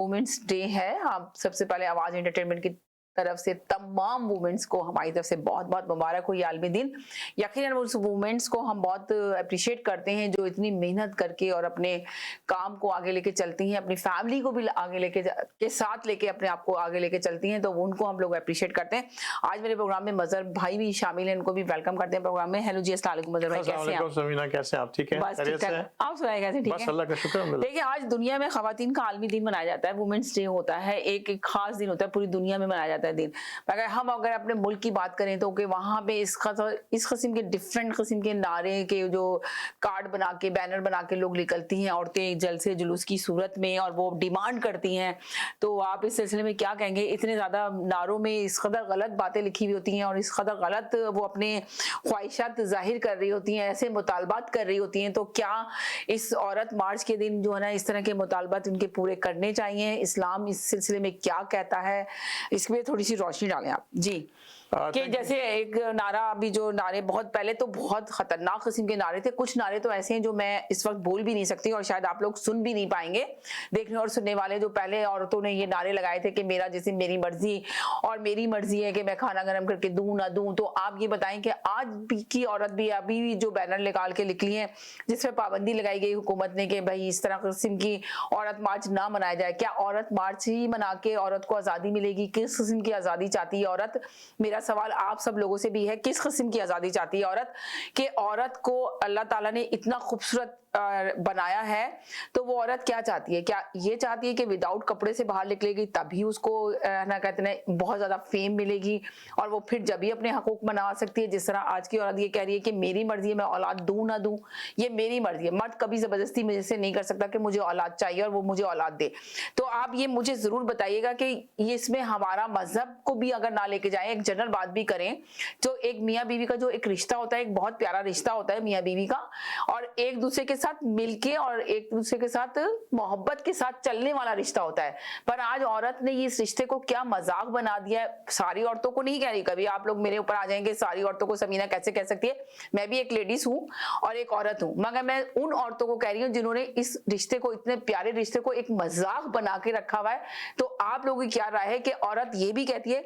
Women's day है। आप सबसे पहले आवाज एंटरटेनमेंट की तरफ से तमाम वुमेन्स को हमारी तरफ से बहुत-बहुत मुबारक हो ये आलमी दिन। यकीनन उस वुमेन्स को हम बहुत एप्रिशिएट करते हैं जो इतनी मेहनत करके और अपने काम को आगे लेके चलती हैं, अपनी फैमिली को भी आगे लेके के साथ लेके अपने आप को आगे लेके चलती हैं, तो उनको हम लोग एप्रिशिएट करते हैं। आज मेरे प्रोग्राम में मज़हर भाई भी शामिल हैं, उनको भी वेलकम करते हैं प्रोग्राम में। हेलो जी, अस्सलाम वालेकुम मज़हर भाई, कैसे हैं आप? समीना, कैसे हैं आप? ठीक हैं? बस ठीक ठाक। आप सुनाइए कैसे? ठीक बस है? अल्लाह का शुक्र है। देखिए, आज दुनिया में ख़वातीन का आलमी दिन मनाया जाता है, वुमेन्स डे होता है, एक खास दिन होता है, पूरी दुनिया में मनाया जाता है दिन। अगर अपने मुल्क की बात करें तो कि वहाँ पे इस किस्म के डिफरेंट किस्म के नारे के जो कार्ड बना के, बैनर बना के लोग निकलती हैं औरतें जलसे जुलूस की सूरत में, और वो डिमांड करती हैं। तो आप इस सिलसिले में क्या कहेंगे? इतने ज़्यादा नारों में इस कदर गलत बातें लिखी हुई होती हैं और इस कदर गलत वो अपने ख्वाहिशात ज़ाहिर कर रही होती हैं, ऐसे मुतालबात कर रही होती हैं, तो क्या इस औरत मार्च के दिन जो है ना इस तरह के मुतालबात उनके पूरे करने चाहिए? इस्लाम इस सिलसिले में क्या कहता है? इस पे थोड़ी सी रोशनी डालें आप जी। कि जैसे एक नारा, अभी जो नारे बहुत पहले तो बहुत खतरनाक किस्म के नारे थे, कुछ नारे तो ऐसे हैं जो मैं इस वक्त बोल भी नहीं सकती और शायद आप लोग सुन भी नहीं पाएंगे, देखने और सुनने वाले। जो पहले औरतों ने ये नारे लगाए थे कि मेरा जैसे मेरी मर्जी, और मेरी मर्जी है कि मैं खाना गर्म करके दूं ना दूं। तो आप ये बताएं कि आज भी की औरत भी अभी भी जो बैनर निकाल के निकली है जिसपे पाबंदी लगाई गई हुकूमत ने कि भाई इस तरह किस्म की औरत मार्च ना मनाया जाए, क्या औरत मार्च ही मना के औरत को आज़ादी मिलेगी? किस किस्म की आज़ादी चाहती है औरत? मेरा सवाल आप सब लोगों से भी है, किस किस्म की आज़ादी चाहती है औरत? कि औरत को अल्लाह ताला ने इतना खूबसूरत बनाया है, तो वो औरत क्या चाहती है? क्या ये चाहती है कि विदाउट कपड़े से बाहर निकलेगी तभी उसको ना कहते हैं बहुत ज़्यादा फेम मिलेगी और वो फिर जब भी अपने हकूक मना सकती है? जिस तरह आज की औरत ये कह रही है कि मेरी मर्जी है, मैं औलाद दूं ना दूं, ये मेरी मर्जी है। मर्द कभी ज़बरदस्ती मुझे से नहीं कर सकता कि मुझे औलाद चाहिए और वो मुझे औलाद दे। तो आप ये मुझे ज़रूर बताइएगा कि ये इसमें हमारा मजहब को भी अगर ना लेके जाए, एक जनरल बात भी करें, जो एक मियाँ बीवी का जो एक रिश्ता होता है, एक बहुत प्यारा रिश्ता होता है मियाँ बीवी का, और एक दूसरे के साथ मिलके और एक दूसरे के साथ मोहब्बत के साथ चलने वाला रिश्ता होता है। पर आज औरत ने इस रिश्ते को क्या मजाक बना दिया है। सारी औरतों को नहीं कह रही, कभी आप लोग मेरे ऊपर आ जाएंगे सारी औरतों को समीना कैसे कह सकती है, मैं भी एक लेडीज हूँ और एक औरत हूँ, मगर मैं उन औरतों को कह रही हूँ जिन्होंने इस रिश्ते को, इतने प्यारे रिश्ते को एक मजाक बना के रखा हुआ है। तो आप लोगों की क्या राय है कि औरत ये भी कहती है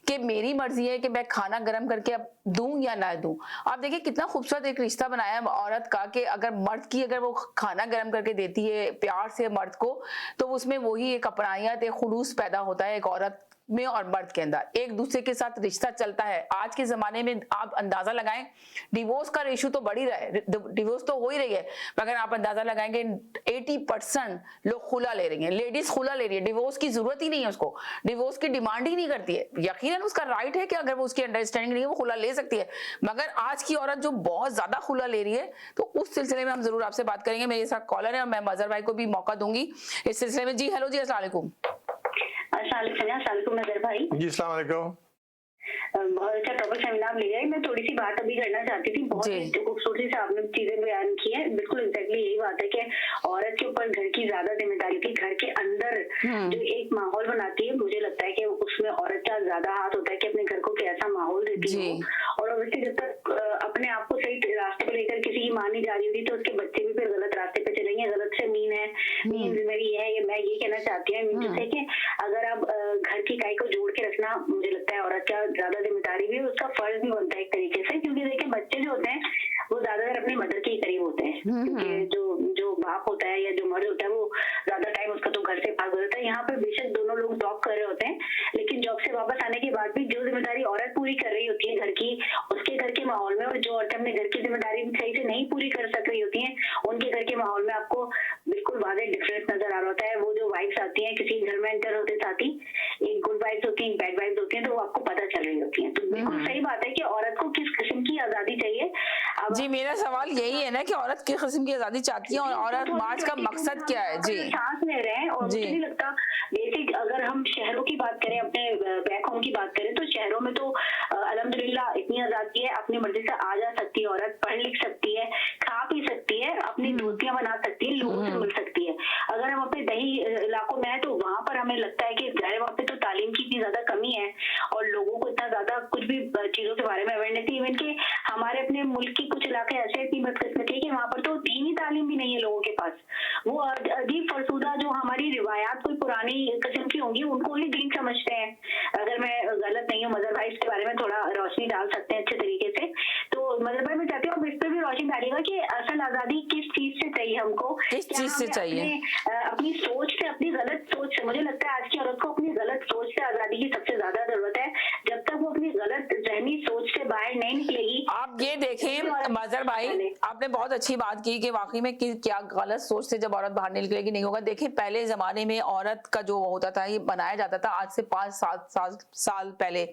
कि मेरी मर्जी है कि मैं खाना गर्म करके अब दूं या ना दूं? आप देखिए कितना खूबसूरत एक रिश्ता बनाया है औरत का, कि अगर मर्द की अगर वो खाना गर्म करके देती है प्यार से मर्द को, तो उसमें वही एक अपनायत, एक खुलूस पैदा होता है एक औरत में और मर्द के अंदर, एक दूसरे के साथ रिश्ता चलता है। आज के जमाने में आप अंदाजा लगाएं, डिवोर्स का रेशो तो बढ़ ही रहा है, डिवोर्स तो हो ही रही है, मगर आप अंदाजा लगाएंगे 80% लोग खुला ले रही हैं, लेडीज खुला ले रही है, डिवोर्स की जरूरत ही नहीं है, उसको डिवोर्स की डिमांड ही नहीं करती है। यकीनन उसका राइट है कि अगर वो उसकी अंडरस्टैंडिंग नहीं है वो खुला ले सकती है, मगर आज की औरत जो बहुत ज्यादा खुला ले रही है, तो उस सिलसिले में हम जरूर आपसे बात करेंगे। मेरे साथ कॉलर है और मैं मजहर भाई को भी मौका दूंगी इस सिलसिले में। जी हेलो जी, अस्सलाम वालेकुम। नजर भाई जी, अस्सलाम वालेकुम। बहुत अच्छा टॉपिक सेमिनार ले गए। मैं थोड़ी सी बात अभी करना चाहती थी, बहुत खूबसूरती से आपने चीजें बयान की है। बिल्कुल एग्जैक्टली यही बात है कि औरत के ऊपर घर की ज्यादा जिम्मेदारी थी, घर के अंदर जो एक माहौल बनाती है, मुझे लगता है कि उसमें औरत का ज्यादा हाथ होता है कि अपने घर को कैसा माहौल देती है। और ऑब्वियसली जब तक अपने आप को सही रास्ते पे लेकर किसी की मान नहीं जा रही होती, तो उसके बच्चे भी फिर गलत रास्ते पे चलेंगे। गलत से मीन है, मीन जिम्मेदारी है, ये मैं ये कहना चाहती हूँ मीन से कि अगर आप घर की इकाई को जोड़ के रखना, मुझे लगता है औरत का ज्यादा जिम्मेदारी भी, उसका फर्ज भी बनता है एक तरीके से। क्योंकि देखिए बच्चे जो होते हैं वो ज्यादातर अपनी मदर के करीब होते हैं, क्योंकि जो बाप होता है या जो मर्द होता है वो ज्यादा टाइम उसका तो घर से भाग होता है। यहाँ पर बेशक दोनों लोग जॉब कर रहे होते हैं, लेकिन जॉब से वापस आने के बाद भी जो जिम्मेदारी औरत पूरी कर रही होती है घर की, उसके घर के माहौल में, और जो औरतें अपने घर की जिम्मेदारी सही से नहीं पूरी कर सक रही होती है, उनके घर के माहौल में आपको बिल्कुल वाज़ेह डिफरेंस नजर आ रहा होता है। वो जो वाइफ्स आती हैं किसी घर में एंटर होते साथ ही, एक गुड वाइफ्स होती है, एक बैड वाइफ्स होती है, तो वो आपको पता चल रही होती है। तो बिल्कुल सही बात है कि औरत को किस किस्म की आजादी चाहिए। जी, मेरा सवाल यही है ना कि औरत किस किस्म की आजादी चाहती है और औरत मार्च का मकसद क्या है? जी, सांस ले रहे हैं। और मुझे नहीं लगता, बेसिक अगर हम शहरों की बात करें, अपने बैक होम की बात करें, तो शहरों में तो अल्हम्दुलिल्लाह इतनी आजादी है, अपनी मर्जी से आ जा सकती है औरत, पढ़ लिख सकती है, खा पी सकती है, अपनी दोस्तियां बना सकती है, लोगों से मिल सकती है। अगर हम अपने दही इलाकों में हैं तो वहां पर हमें लगता है कि वहाँ पे तो तालीम की इतनी ज्यादा कमी है और लोगों को इतना ज्यादा कुछ भी चीजों के बारे में अवेयरनेस नहीं। इवन के हमारे अपने मुल्क के कुछ इलाके ऐसे इतनी बदकिस्मती है कि वहाँ पर तो दीनी तालीम भी नहीं है लोगों के पास। वो अजीब फरसूदा जो हमारी रिवायात कोई पुरानी रूहानी किस्म की होंगी, उनको ही दीन समझते हैं। अगर मैं गलत नहीं हूँ मजहर भाई, इसके बारे में थोड़ा रोशनी डाल सकते हैं अच्छे तरीके से। तो मजहर भाई मैं चाहती हूँ आप इस पर भी रोशनी डालिएगा कि असल आजादी किस चीज से चाहिए हमको, किस क्या चीज से हमें चाहिए? अपनी सोच से, अपनी गलत सोच से, मुझे लगता है आज की औरत को अपनी गलत सोच से आजादी की सबसे ज्यादा जरूरत है। जब तक वो अपनी गलत जहनी सोच से बाहर नहीं निकलेगी। आप ये देखें मजहर भाई, आपने बहुत अच्छी बात की कि वाकई में क्या गलत सोच से जब औरत बाहर नहीं निकलेगी नहीं होगा। देखिए पहले जमाने में औरत का जो होता था, ये बनाया जाता था आज से 5-7 साल पहले,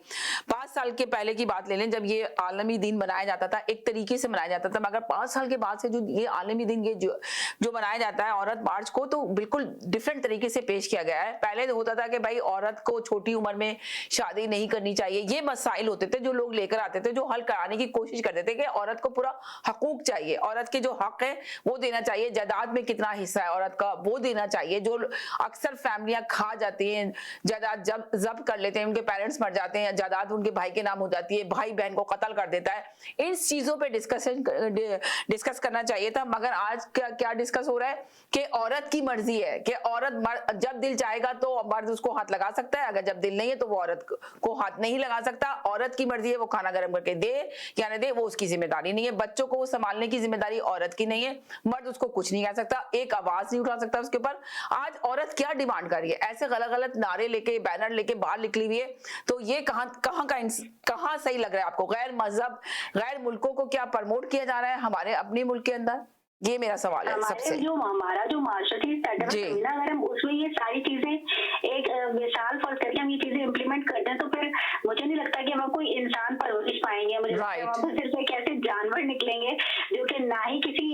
5 साल के पहले की बात ले लें, जब ये आलमी दिन बनाया जाता था एक तरीके से मनाया जाता था, मगर 5 साल के बाद से जो ये आलमी दिन ये जो मनाया जाता है औरत मार्च को, तो बिल्कुल डिफरेंट तरीके से पेश किया गया है। पहले होता था कि भाई औरत को छोटी उम्र में शादी नहीं करनी चाहिए, ये मसाइल होते थे जो लोग लेकर आते थे, जो हल कराने की कोशिश करते थे कि औरत को पूरा हकूक चाहिए, औरत के जो हक है वो देना चाहिए, जायदाद में कितना हिस्सा है औरत का वो देना चाहिए। जो अक्सर फैमिलियां खा जाती हैं, जायदाद जब्त कर लेते हैं, उनके पेरेंट्स मर जाते हैं, जायदाद उनके भाई के नाम हो जाती है, भाई बहन को कत्ल कर देता है, इन चीजों पे डिस्कस करना चाहिए था। मगर आज क्या डिस्कस हो रहा है कि औरत की मर्जी है कि औरत जब दिल चाहेगा तो मर्द उसको हाथ लगा सकता है, अगर जब दिल नहीं है तो वो औरत को हाथ नहीं लगा सकता। औरत की मर्जी है वो खाना गर्म करके दे या न दे, वो उसकी जिम्मेदारी नहीं है। बच्चों को संभालने की जिम्मेदारी औरत की नहीं है, मर्द उसको कुछ नहीं कह सकता, एक आवाज नहीं उठा सकता उसके ऊपर। आज औरत क्या डिमांड कर रही है? ऐसे गलत गलत नारे लेके, बैनर लेके बाहर निकली हुई है, तो ये कहां सही लग रहा है आपको? गैर मजहब, गैर मुल्कों को क्या प्रमोट किया जा रहा है हमारे अपने मुल्क के अंदर? ये मेरा सवाल है सबसे। हमारा जो माशरती सेटअप है ना, अगर हम उसमें ये सारी चीजें एक मिसाल फर्ज करके हम ये चीजें इम्प्लीमेंट करते हैं, तो फिर मुझे नहीं लगता कि हम कोई इंसान परवरिश पाएंगे। मुझे लगता है वहाँ पर सिर्फ एक ऐसे जानवर निकलेंगे जो कि ना ही किसी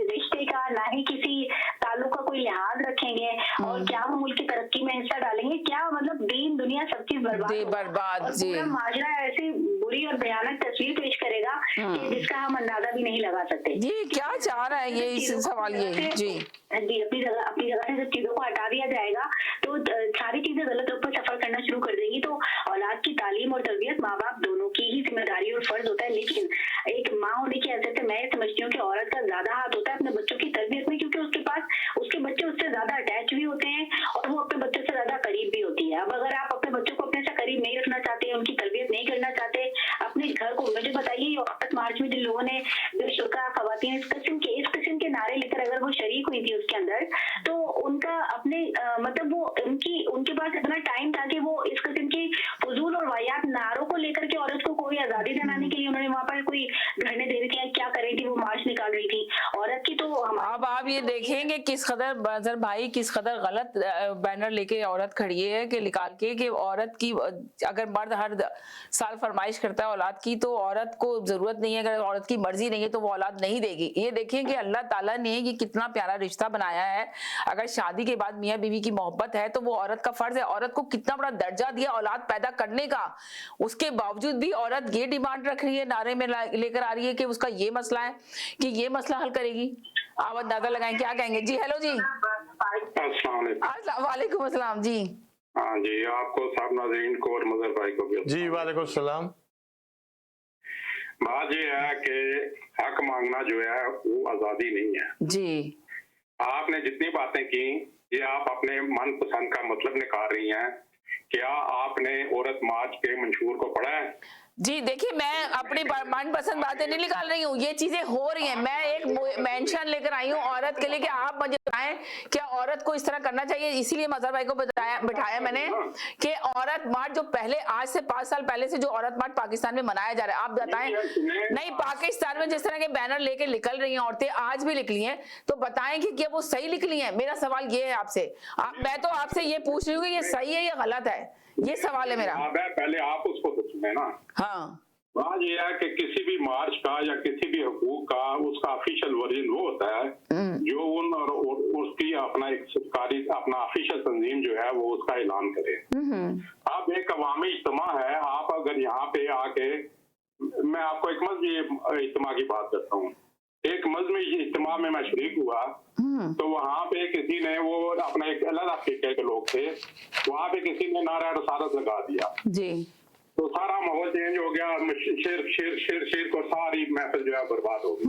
रिश्ते का, ना ही किसी ताल्लुक का कोई लिहाज रखेंगे, और क्या वो मुल्क की तरक्की में हिस्सा डालेंगे, क्या मतलब दीन दुनिया सब चीज बर्बाद, पूरा माजरा ऐसी बुरी और भयानक तस्वीर पेश करेगा कि जिसका हम अंदाजा भी नहीं लगा सकते। ये क्या चाह रहा है ये इस सवाल ये जी अपनी जगह से जब चीजों को हटा दिया जाएगा तो सारी चीजें गलत रुख पर सफर करना शुरू कर देंगी। तो औलाद की तालीम और तरबियत माँ बाप दोनों की ही जिम्मेदारी और फर्ज होता है, लेकिन एक माँ होने की हैसियत से मैं समझती हूँ कि औरत का ज्यादा हाथ होता है अपने बच्चों की तरबियत में, क्योंकि उसके पास उसके बच्चे उससे ज्यादा अटैच भी होते हैं और वो अपने बच्चों से ज्यादा करीब भी होती है। अब अगर आप अपने बच्चों को अपने से करीब नहीं रखना चाहते, उनकी तरबियत नहीं करना चाहते, अपने घर को, मुझे बताइए औरत मार्च में जिन लोगों ने जो शुरा खवातीन इस किस्म के नारे लेकर अगर वो शरीक हुई थी उसके अंदर, तो उनका अपने मतलब वो उनके पास इतना टाइम था कि वो इस किस्म की फजूल और वाहियात नारों को लेकर के औरत को कोई आजादी दिलाने के लिए उन्होंने वहाँ पर कोई धरने दे रही थी, क्या कर रही थी, वो मार्च निकाल रही थी औरत की। तो अब आप ये देखेंगे किस कदर मजहर भाई किस कदर गलत बैनर लेके औरत खड़ी है कि निकाल के कि औरत की, अगर मर्द हर साल फरमाइश करता है औलाद की तो औरत को जरूरत नहीं है, अगर औरत की मर्जी नहीं है तो वो औलाद नहीं देगी। ये देखिए कि अल्लाह ताला ने ये कितना प्यारा रिश्ता बनाया है। अगर शादी के बाद मियाँ बीवी की मोहब्बत है तो वो औरत का फर्ज है, औरत को कितना बड़ा दर्जा दिया औलाद पैदा करने का, उसके बावजूद भी औरत ये डिमांड रख रही है, नारे में लेकर आ रही है कि उसका ये मसला है कि ये मसला हल करेगी। आप अंदाजा लगाएं क्या कहेंगे जी? हेलो जी, वालेकुम अस्सलाम जी। हाँ जी, आपको सब नाज़रीन को और मजहर भाई को भी जी वालेकुम सलाम। बात ये है कि हक मांगना जो है वो आजादी नहीं है जी। आपने जितनी बातें की ये आप अपने मन पसंद का मतलब निकाल रही हैं। क्या आपने औरत मार्च के मंशूर को पढ़ा है? जी देखिए, मैं अपनी मनपसंद बातें नहीं निकाल रही हूँ, ये चीजें हो रही हैं। मैं एक मेंशन लेकर आई हूँ औरत के लिए कि आप मुझे बताएं क्या औरत को इस तरह करना चाहिए। इसीलिए मजहर भाई को बिठाया मैंने कि औरत मार्च जो पहले आज से 5 साल पहले से जो औरत मार्च पाकिस्तान में मनाया जा रहा है, आप बताएं। नहीं, पाकिस्तान में जिस तरह के बैनर लेके निकल रही हैं औरतें, आज भी निकली हैं, तो बताएं कि क्या वो सही निकली हैं? मेरा सवाल ये है आपसे। मैं तो आपसे ये पूछ रही हूँ कि ये सही है या गलत है, ये सवाल है मेरा। पहले आप उसको तो सुने ना। हाँ, बात यह है कि किसी भी मार्च का या किसी भी हुकूक का उसका ऑफिशियल वर्जन वो होता है जो उन और उसकी अपना एक सरकारी अपना ऑफिशियल तंजीम जो है वो उसका ऐलान करे। अब एक अवामी इज्तिमा है, आप अगर यहाँ पे आके, मैं आपको एक मजहबी इज्तिमा की बात करता हूँ। एक मजहबी इज्तिमा में मैं शरीक हुआ तो वहाँ पे किसी ने, वो अपना एक अलग अफ्रीका के लोग थे, वहाँ पे किसी ने नारा रसालत लगा दिया जी, तो सारा माहौल चेंज हो गया। शेर शेर शेर शेर को सारी महफिल जो है बर्बाद हो गई।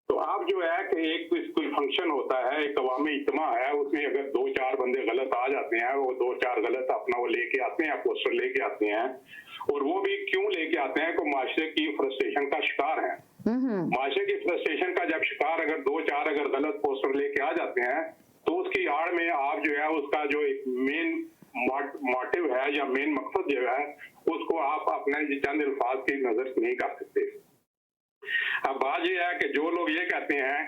तो आप जो है कि एक कोई फंक्शन होता है, एक अवामी इज्तिमा है, उसमें अगर 2-4 बंदे गलत आ जाते हैं, वो 2-4 गलत अपना वो लेके आते हैं, पोस्टर लेके आते हैं, और वो भी क्यों लेके आते हैं कि माशरे की फ्रस्ट्रेशन का शिकार है। माशरे की फ्रस्ट्रेशन का जब शिकार अगर 2-4 अगर गलत पोस्टर लेके आ जाते हैं, तो उसकी आड़ में आप जो है उसका जो एक मेन मोटिव है या मेन मकसद जो है, उसको आप अपने चंद अल्फाज की नजर से नहीं कर सकते। अब बात ये है कि जो लोग ये कहते हैं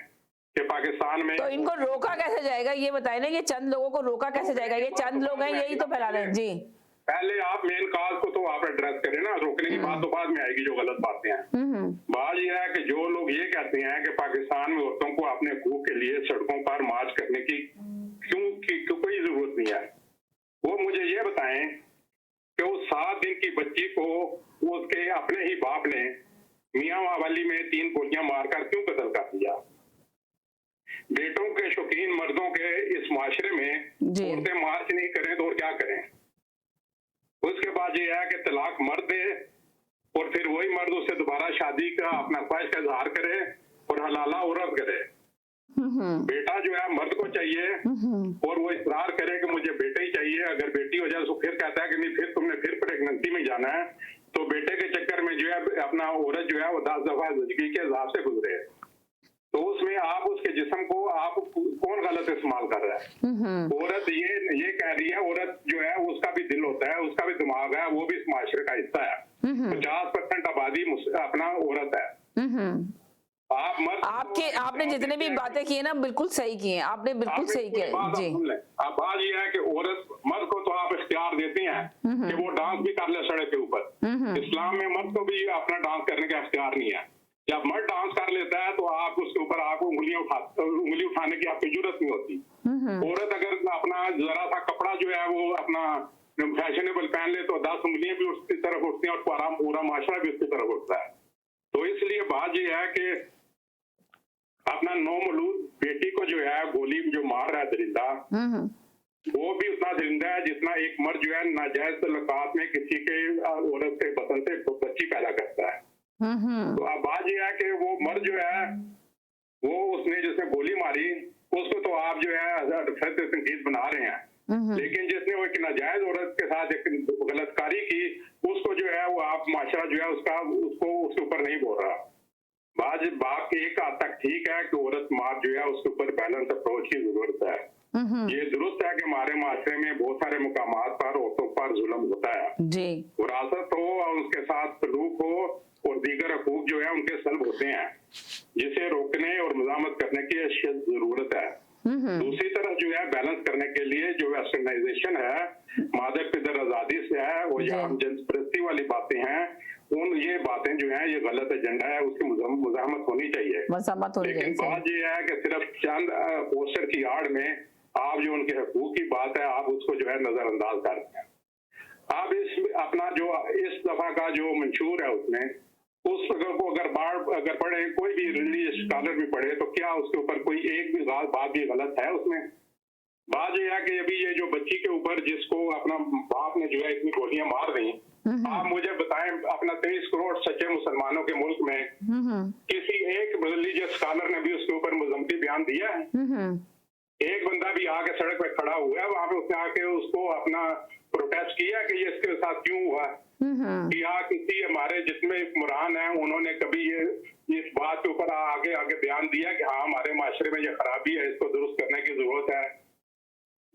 कि पाकिस्तान में, तो इनको रोका कैसे जाएगा ये बताए ना, ये चंद लोगों को रोका कैसे जाएगा? ये चंद लोग हैं, यही तो फैला रहे हैं जी। पहले आप मेन काज को तो आप एड्रेस करें ना, रोकने की बात तो बाद में आएगी जो गलत बातें हैं। बात यह है कि जो लोग ये कहते हैं कि पाकिस्तान में औरतों को अपने हकूक के लिए सड़कों पर मार्च करने की क्यों कोई जरूरत नहीं है, वो मुझे ये बताएं कि उस 7 दिन की बच्ची को उसके अपने ही बाप ने मियां वाली में 3 गोलियां मारकर क्यों कत्ल कर दिया। बेटों के शौकीन मर्दों के इस माशरे में औरतें मार्च नहीं करें तो और क्या करें। उसके बाद ये है कि तलाक मर्द दे और फिर वही मर्द उससे दोबारा शादी का अपना ख्वाहिश का इजहार करे और हलाला औरत करे। बेटा जो है मर्द को चाहिए और वो इकरार करे कि मुझे बेटे ही चाहिए। अगर बेटी हो जाए तो फिर कहता है कि नहीं, फिर तुमने फिर प्रेगनेंसी में जाना है, तो बेटे के चक्कर में जो है अपना औरत जो है वो 10 दफा जिंदगी के हिसाब से गुजरे। तो उसमें आप उसके जिस्म को आप कौन गलत इस्तेमाल कर रहा है। औरत ये कह रही है, औरत जो है उसका भी दिल होता है, उसका भी दिमाग है, वो भी इस माशरे का हिस्सा है। 50% आबादी अपना औरत है। आप मर्द आपने जितने भी बातें की है ना बिल्कुल सही की हैं, आपने बिल्कुल सही किया जी। अब बात ये है कि औरत मर्द को तो आप इख्तियार देती हैं कि वो डांस भी कर ले सड़क के ऊपर। इस्लाम में मर्द को भी अपना डांस करने का इख्तियार नहीं है। जब मर्द डांस कर लेता है तो आप उसके ऊपर आप उंगली उठाने की आपकी जरूरत नहीं होती। औरत अगर अपना जरा सा कपड़ा जो है वो अपना फैशनेबल पहन ले तो 10 उंगलियां भी उसकी तरफ उठती हैं और पूरा माशरा भी उसकी तरफ उठता है। तो इसलिए बात ये है कि अपना नौमौलूद बेटी को जो है गोली जो मार रहा है दरिंदा, वो भी उतना दरिंदा है जितना एक मर्द जो है नाजायज तल्लुकात में किसी के औरत से बदन से बच्ची पैदा करता है। तो अब बात यह है कि वो मर्द जो है वो उसने जिसने गोली मारी उसको तो आप जो है संगीत बना रहे हैं, लेकिन जिसने वो एक नाजायज औरत के साथ एक गलतकारी की उसको जो है वो आप माशरा जो है उसको उसके ऊपर नहीं बोल रहा। बात एक हद तक ठीक है कि औरत मार जो है उसके ऊपर बैलेंस अप्रोच की जरूरत है। ये दुरुस्त है कि हमारे माशरे में बहुत सारे मुकामात पर औरतों पर जुल्म होता है जी। विरासत हो और उसके साथ सलूक हो और दीगर हकूक जो है उनके सल्ब होते हैं, जिसे रोकने और मजामत करने की जरूरत है। दूसरी तरफ जो है बैलेंस करने के लिए जो वेस्टर्नाइजेशन है, मादक पिदर आजादी से है और ये आम जनप्रस्ती वाली बातें हैं, ये बातें जो है ये गलत एजेंडा है, उसकी मुजाहमत होनी चाहिए। लेकिन बात ये है कि सिर्फ चंद पोस्टर की आड़ में आप जो उनके हकूक की बात है आप उसको जो है नजरअंदाज करते हैं। आप इस अपना जो इस दफा का जो मंशूर है उसमें उस को अगर पढ़े, कोई भी रिलीजियस स्कॉलर भी पढ़े तो क्या उसके ऊपर कोई एक भी बात भी गलत है उसमें। बात यह है कि अभी ये जो बच्ची के ऊपर जिसको अपना बाप ने जो है इतनी गोलियां मार दी, आप मुझे बताएं अपना 23 करोड़ सच्चे मुसलमानों के मुल्क में किसी एक रिलीजियस स्कॉलर ने भी उसके ऊपर मुजम्मती बयान दिया है? एक बंदा भी आके सड़क पे खड़ा हुआ है वहां पे, उसने आके उसको अपना प्रोटेस्ट किया कि ये इसके साथ क्यों हुआ कि किसी हमारे जितने हुक्मरान हैं उन्होंने कभी ये इस बात के ऊपर आगे बयान दिया कि हाँ हमारे माशरे में ये खराबी है, इसको दुरुस्त करने की जरूरत है।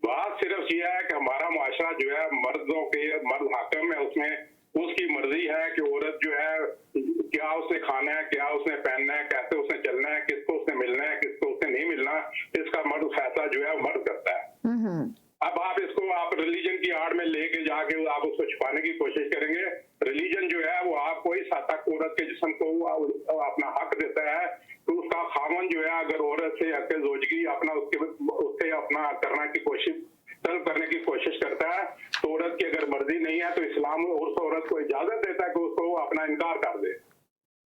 बात सिर्फ ये है कि हमारा माशरा जो है मर्द हाकिम है, उसमें उसकी मर्जी है कि औरत जो है क्या उसने खाना है, क्या उसने पहनना है, कैसे उसने चलना है, किसको उसने मिलना है, किसको उसने नहीं मिलना, इसका मर्द फैसला जो है मर्द करता है। अब आप इसको आप रिलीजन की आड़ में लेके जाके आप उसको छुपाने की कोशिश करेंगे। रिलीजन जो है वो आपको इस हद तक औरत के जिस्म को अपना हक देता है तो उसका खामन जो है अगर औरत से हक जोजगी अपना उससे अपना करने की कोशिश तलब करने की कोशिश करता है तो औरत की अगर मर्जी नहीं है तो इस्लाम उस औरत को इजाजत देता है कि उसको अपना इनकार कर दे।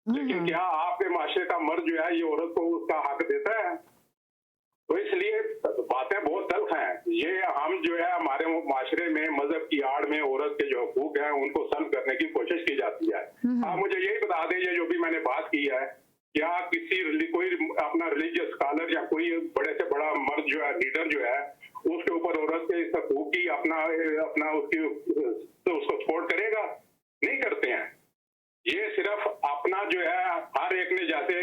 लेकिन क्या आपके माशरे का मर्द जो है ये औरत को उसका हक देता है? तो इसलिए बातें बहुत तल्ख हैं। ये हम जो है हमारे माशरे में मजहब की आड़ में औरत के जो हकूक हैं उनको सल्ब करने की कोशिश की जाती है। आप मुझे यही बता दें, ये जो भी मैंने बात की है क्या कोई अपना रिलीजियस स्कॉलर या कोई बड़े से बड़ा मर्द जो है, लीडर जो है, उसके ऊपर औरत के इस हकूक की अपना उसकी तो उसको सपोर्ट करेगा? नहीं करते हैं। ये सिर्फ अपना जो है, हर एक ने, जैसे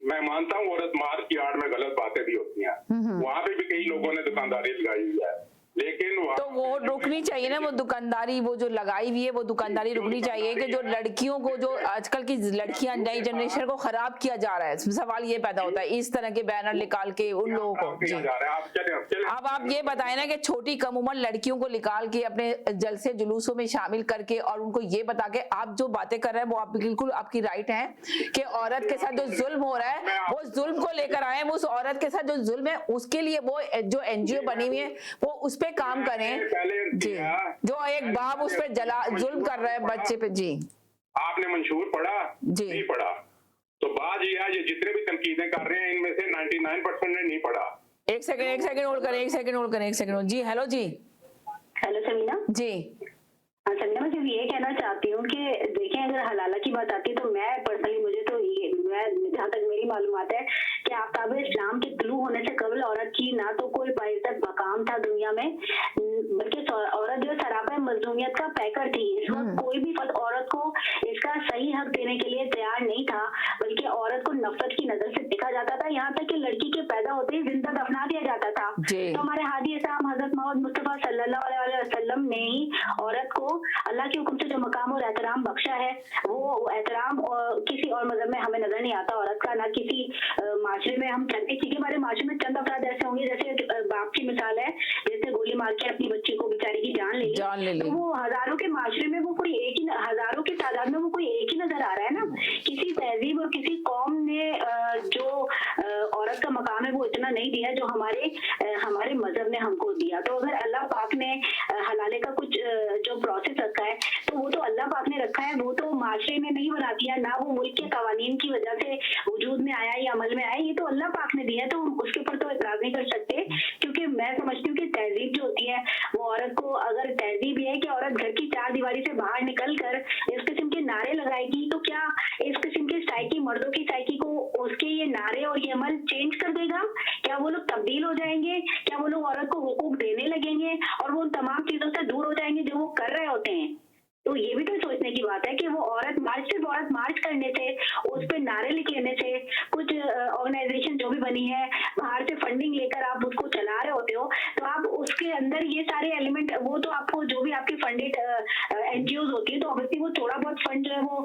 मैं मानता हूँ औरत मार्च की आड़ में गलत बातें भी होती हैं, वहां पे भी कई लोगों ने दुकानदारी लगाई हुई है, लेकिन तो वो रुकनी चाहिए ना, वो दुकानदारी वो जो लगाई हुई है वो दुकानदारी रुकनी चाहिए कि जो लड़कियों को, जो आजकल की लड़कियां, नई जनरेशन को खराब किया जा रहा है। सवाल ये पैदा होता है इस तरह के बैनर निकाल के उन लोगों को। जी, अब आप ये बताएं ना कि छोटी कम उम्र लड़कियों को निकाल के अपने जलसे जुलूसों में शामिल करके और उनको ये बता के आप जो बातें कर रहे हैं वो आप बिल्कुल आपकी राइट है कि औरत के साथ जो जुल्म हो रहा है वो जुल्म को लेकर आए, वो उस औरत के साथ जो जुल्म है उसके लिए वो जो एनजीओ बनी हुई है वो उस पे काम करें। जी, जो एक बाप उस पे जुल्म कर रहा है बच्चे पे। जी, आपने मंशूर पढ़ा? जी, नहीं पढ़ा। तो बात ये है, ये जितने भी तनकीदें कर रहे हैं इनमें से 99% ने नहीं पढ़ा। एक सेकंड होल्ड करें। जी, हेलो जी। हेलो समीना जी। हाँ समीना, मैं सिर्फ ये कहना चाहती हूँ कि देखें, अगर हलाला की बात आती है तो मैं पर्सनली, मुझे तो ये, मैं जहाँ तक मेरी मालूमात है कि आफ्ताब इस्लाम के तुलू होने से कबल औरत की ना तो कोई बाइज्जत मकाम था दुनिया में, बल्कि औरत जो सरापा मजलूमियत का पैकर थी। इस वक्त कोई भी फर्द औरत को इसका सही हक देने के लिए तैयार नहीं था, बल्कि औरत को नफरत की नजर से देखा जाता था। यहाँ तक कि लड़की के पैदा होते ही जिंदा दफना दिया जाता था। तो हमारे हादी इस्लाम हजरत मोहम्मद मुस्तफा सल्लल्लाहु अलैहि वसल्लम ने ही औरत को अल्लाह के हुक्म से जो मकाम और एहतराम बख्शा है, वो एहतराम किसी और मजहब में हमें नजर नहीं आता औरत का, ना किसी माशरे में। हम चंद किसी के बारे माशरे में चंद अफराद ऐसे होंगे, जैसे बाप की मिसाल है, जैसे गोली मार के अपनी बच्ची को बेचारी की जान ले ली, तो वो हजारों के माशरे में वो कोई एक ही, हजारों की तादाद में वो कोई एक ही नजर आ रहा है ना। किसी तहजीब और किसी कौम ने जो औरत का मकाम है वो इतना नहीं दिया जो हमारे मजहब ने हमको दिया। तो अगर अल्लाह पाक ने हलाले का कुछ जो प्रोसेस रखा है तो वो तो अल्लाह पाक ने रखा है, वो तो माशरे ने नहीं बना दिया, ना वो मुल्क के कवानीन की वजह से वजूद में आया या अमल में आया, ये तो अल्लाह पाक ने दिया, तो उसके ऊपर तो एतराज नहीं कर सकते। क्योंकि मैं समझती हूँ कि तहजीब जो होती है वो औरत को, अगर तहजीब ये है कि औरत घर की चार दीवारी से बाहर निकल कर इस किस्म के नारे लगाएगी, तो क्या इस किस्म की साइकी, मर्दों की साइकी को उसके ये नारे और ये अमल चेंज कर देगा? क्या वो लोग तब्दील हो जाएंगे? क्या वो लोग औरत को हुकूक देने लगेंगे और वो उन तमाम चीजों से दूर हो जाएंगे जो वो कर रहे होते हैं? तो ये भी तो सोचने की बात है कि वो औरत मार्च करने से, उस पे नारे लिखने से, कुछ ऑर्गेनाइजेशन जो भी बनी है बाहर से फंडिंग लेकर आप उसको चला रहे होते हो, तो आप उसके अंदर ये सारे एलिमेंट, वो तो आपको जो भी आपकी फंडेड एनजीओ होती है तो ऑब्वियसली वो थोड़ा बहुत फंड जो है वो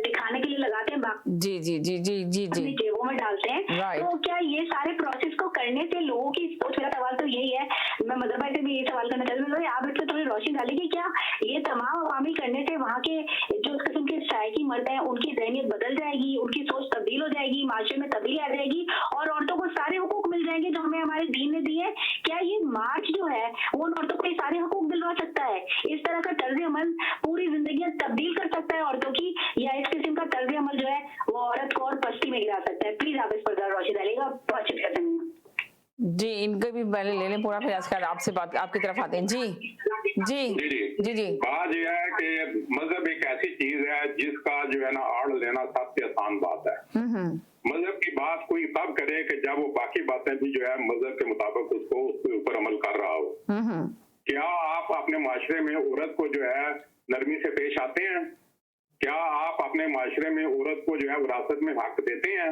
दिखाने के लिए लगाते हैं, जी जी जी जी जी जी अपनी जेबों में डालते हैं। तो क्या ये सारे प्रोसेस को करने से लोगों की सोच, मेरा सवाल तो यही है, मैं मदर भाई से भी ये सवाल करना चाहती हूँ, आप इससे थोड़ी रोशनी डालेगी, क्या ये तमाम अवामी करने से वहाँ के जो इस किस्म के साइकी मर्द हैं उनकी जहनियत बदल जाएगी, उनकी सोच तब्दील हो जाएगी, माशरे में तब्दीली आ जाएगी और औरतों को सारे हुकूक मिल जाएंगे जो हमें हमारे दीन ने दिए? क्या ये मार्च जो है वो उन औरतों को ये सारे हुकूक दिलवा सकता है? इस तरह का तर्ज अमल पूरी जिंदगी तब्दील कर सकता है औरतों की, या इस किस्म का तर्ज अमल जो है वो औरत को और पस्ती में गिरा सकता है? प्लीज आप इस पर रोशनी डालेगा। बहुत शुक्रिया जी, इनके भी पहले ले लें पूरा, फिर आज आपसे बात आपकी तरफ आते हैं। जी जी जी जी। बात यह है कि मजहब एक ऐसी चीज है जिसका जो है ना आड़ लेना सबसे आसान बात है। मजहब की बात कोई तब करे कि जब वो बाकी बातें भी जो है मजहब के मुताबिक उसके ऊपर अमल कर रहा हो। क्या आप अपने माशरे में औरत को जो है नरमी से पेश आते हैं? क्या आप अपने माशरे में औरत को जो है विरासत में हक देते हैं?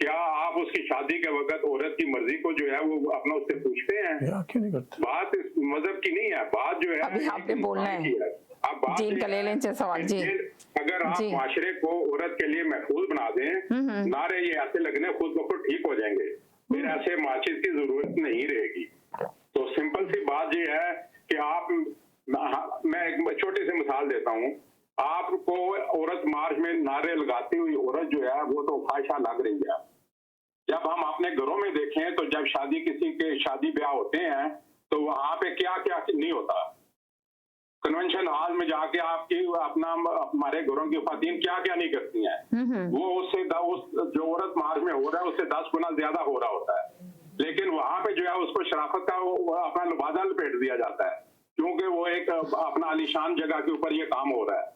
क्या आप उसकी शादी के वक्त औरत की मर्जी को जो है वो अपना उससे पूछते हैं? क्यों नहीं करते? बात इस मजहब की नहीं है, बात जो है अभी आपने बोलना है। अब बात जी, इनका ले लें सवाल। जी, अगर आप माशरे को औरत के लिए महफूज बना दें, नारे ये ऐसे लगने खुद ब खुद ठीक हो जाएंगे, फिर ऐसे माचिस की जरूरत नहीं रहेगी। तो सिंपल सी बात ये है कि आप, मैं एक छोटी सी मिसाल देता हूँ, आपको औरत मार्च में नारे लगाती हुई औरत जो है वो तो ख्वाहिशा लग रही है। जब हम अपने घरों में देखें तो जब किसी के शादी ब्याह होते हैं तो वहां पे क्या क्या नहीं होता। कन्वेंशन हॉल में जाके आपकी अपना हमारे घरों की खातन क्या क्या नहीं करती हैं, वो उससे जो औरत मार्च में हो रहा है उससे 10 गुना ज्यादा हो रहा होता है। लेकिन वहां पे जो है उसको शराफत का अपना लिबादा लपेट दिया जाता है, क्योंकि वो एक अपना आलीशान जगह के ऊपर ये काम हो रहा है।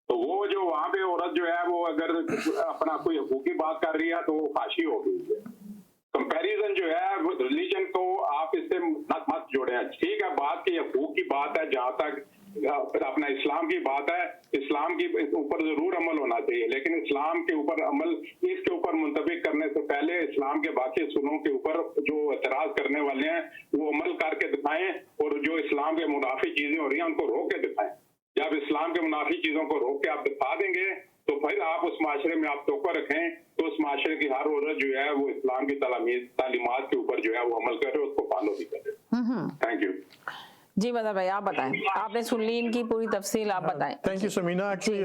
तो वो जो वहाँ पे औरत जो है वो अगर अपना कोई हकूक की बात कर रही है तो वो फाशी हो गई है। कंपैरिजन जो है रिलीजन को आप इससे मत जोड़े। ठीक है, बात की हकूक की बात है, जहाँ तक अपना इस्लाम की बात है, इस्लाम के ऊपर जरूर अमल होना चाहिए, लेकिन इस्लाम के ऊपर अमल इसके ऊपर मुंतबिक करने से पहले इस्लाम के बाकी सुनों के ऊपर जो एतराज करने वाले हैं वो अमल करके दिखाएं, और जो इस्लाम के मुनाफी चीजें हो रही हैं उनको रोक के दिखाएं। जब इस्लाम के मुनाफी चीजों को रोक के आप दिखा देंगे तो फिर आप उस माशरे में आप तोक़ा रखें तो उस माशरे की हर औरत जो है वो इस्लाम की तालीमात के ऊपर जो है वो अमल करे, उसको फॉलो भी करे। थैंक यू जी मदर भाई, आप बताएं, आपने सुन ली इनकी पूरी तफसील, आप बताएं। Thank you Samina. एक्चुअली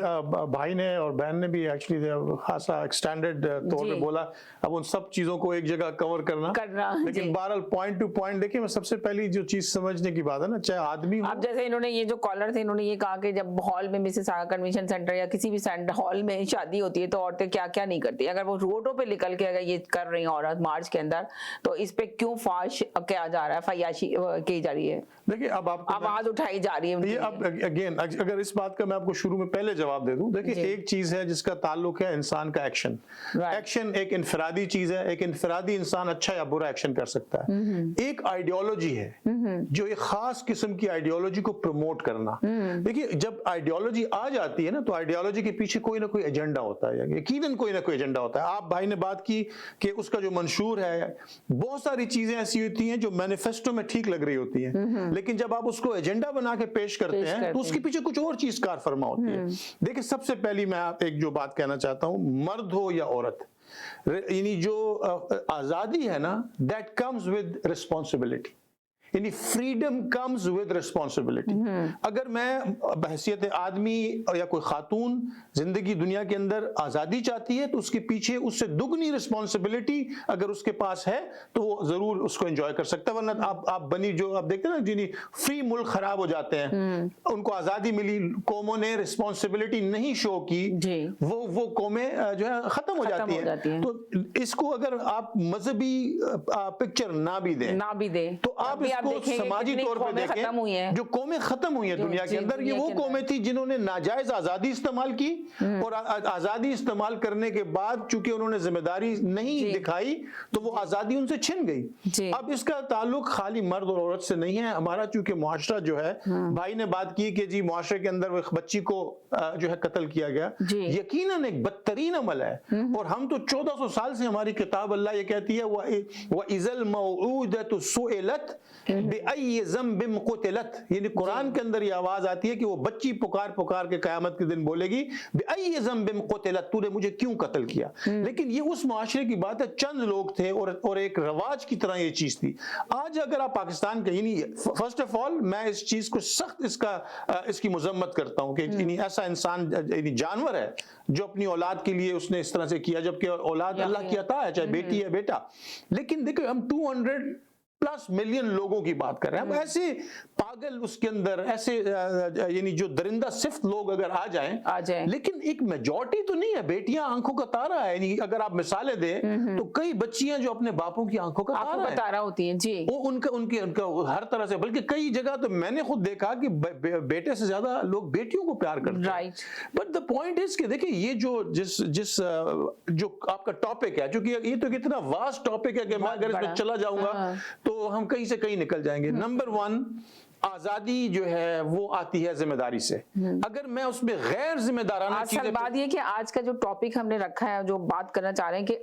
भाई ने और बहन ने भी एक्चुअली खासा एक्सटेंडेड तौर पे बोला। अब उन सब चीजों को एक जगह कवर करना लेकिन बहरहाल पॉइंट टू पॉइंट देखिए, मैं सबसे पहली जो चीज समझने की बात है ना, चाहे आदमी हो। अब जैसे इन्होंने ये जो कॉलर थे, इन्होंने ये कहा कि जब हॉल में मिसिसागा कन्वेंशन सेंटर या किसी भी हॉल में शादी होती है तो औरतें क्या क्या नहीं करती। अगर वो रोडों पे निकल के अगर ये कर रही हैं औरत मार्च के अंदर, तो इस पे क्यों फाश किया जा रहा है, फयाशी की जा रही है? देखिए अब आपको आवाज उठाई जा रही है। ये अब अगेन अगर इस बात का मैं आपको शुरू में पहले जवाब दे दूं, देखिए एक चीज है जिसका ताल्लुक है इंसान का एक्शन। एक्शन एक इनफरादी चीज है, एक इनफरादी इंसान अच्छा या बुरा एक्शन कर सकता है। एक आइडियोलॉजी है जो एक खास किस्म की आइडियोलॉजी को प्रमोट करना। देखिए जब आइडियोलॉजी आ जाती है ना, तो आइडियोलॉजी के पीछे कोई ना कोई एजेंडा होता है, यकीनन कोई ना कोई एजेंडा होता है। आप भाई ने बात की कि उसका जो मंशूर है, बहुत सारी चीजें ऐसी होती हैं जो मैनिफेस्टो में ठीक लग रही होती हैं, लेकिन जब आप उसको एजेंडा बना के पेश करते हैं तो उसके पीछे कुछ और चीज कार फरमा होती है। देखिए सबसे पहली मैं आप एक जो बात कहना चाहता हूं, मर्द हो या औरत, यानी जो आजादी है ना, दैट कम्स विद रिस्पॉन्सिबिलिटी, यानी फ्रीडम कम्स विद रिस्पॉन्सिबिलिटी। अगर मैं बहैसियत आदमी या कोई खातून जिंदगी दुनिया के अंदर आजादी चाहती है तो उसके पीछे उससे दुगनी रिस्पॉन्सिबिलिटी अगर उसके पास है तो वो जरूर उसको एंजॉय कर सकता है। वरना आप बनी जो आप देखते हैं ना, जिन्हें फ्री मुल्क खराब हो जाते हैं, उनको आजादी मिली, कौमों ने रिस्पॉन्सिबिलिटी नहीं शो की, वो कौमें जो है खत्म हो जाती हैं। तो इसको अगर आप मजहबी पिक्चर ना भी दें तो आप समाजी तौर पर देखें, जो कौमें खत्म हुई हैं दुनिया के अंदर, ये वो कौमें थी जिन्होंने नाजायज आजादी इस्तेमाल की, और आजादी इस्तेमाल करने के बाद चूंकि उन्होंने जिम्मेदारी नहीं दिखाई तो वो आजादी उनसे छिन गई। अब इसका ताल्लुक खाली मर्द और औरत से नहीं है। हमारा चूंकि मुआशरा जो है, भाई ने बात की कि जी मुआशरे के अंदर एक बच्ची को जो है कत्ल किया गया, यकीनन एक बदतरीन अमल है। और हम तो 1400 साल से हमारी किताब अल्लाह ये कहती है, व इज़ल मौऊदतु सुइलत बिअय्यि ज़ंबिन क़ुतिलत, यानी कुरान के अंदर ये आवाज आती है कि वो बच्ची पुकार पुकार के क़यामत के दिन बोलेगी बिअय्यि ज़ंबिन क़ुतिलत, तूने मुझे क्यों कत्ल किया। लेकिन ये उस मुआशरे की बात है, चंद लोग थे और एक रवाज की तरह ये चीज थी। आज अगर आप पाकिस्तान के, यानी फर्स्ट ऑफ ऑल मैं इस चीज को सख्त इसकी मुजम्मत करता हूँ कि ऐसा इंसान जानवर है जो अपनी औलाद के लिए उसने इस तरह से किया, जबकि औलाद अल्लाह की अता है, चाहे बेटी है बेटा। लेकिन देखो हम 200+ मिलियन लोगों की बात कर रहे हैं। अब ऐसे पागल उसके अंदर ऐसे यानी जो दरिंदा सिफ्त लोग अगर आ जाएं, लेकिन एक मेजॉरिटी तो नहीं है। बेटियां आंखों का तारा है, यानी अगर आप मिसालें दें तो कई बच्चियां जो अपने बापों की आंखों का तारा होती हैं जी, वो उनका हर तरह से, बल्कि कई जगह तो मैंने खुद देखा कि बेटे से ज्यादा लोग बेटियों को प्यार करते हैं। बट द पॉइंट इज कि देखिए ये जो आपका टॉपिक है, क्योंकि ये तो कितना वास्ट टॉपिक है कि मैं अगर इसमें चला जाऊंगा तो हम कहीं से कहीं निकल जाएंगे। नंबर 1, आजादी जो है वो आती है जिम्मेदारी से। अगर मैं उसमें गैर जिम्मेदाराना असल बात ये कि आज का जो टॉपिक हमने रखा है, जो बात करना चाह रहे हैं कि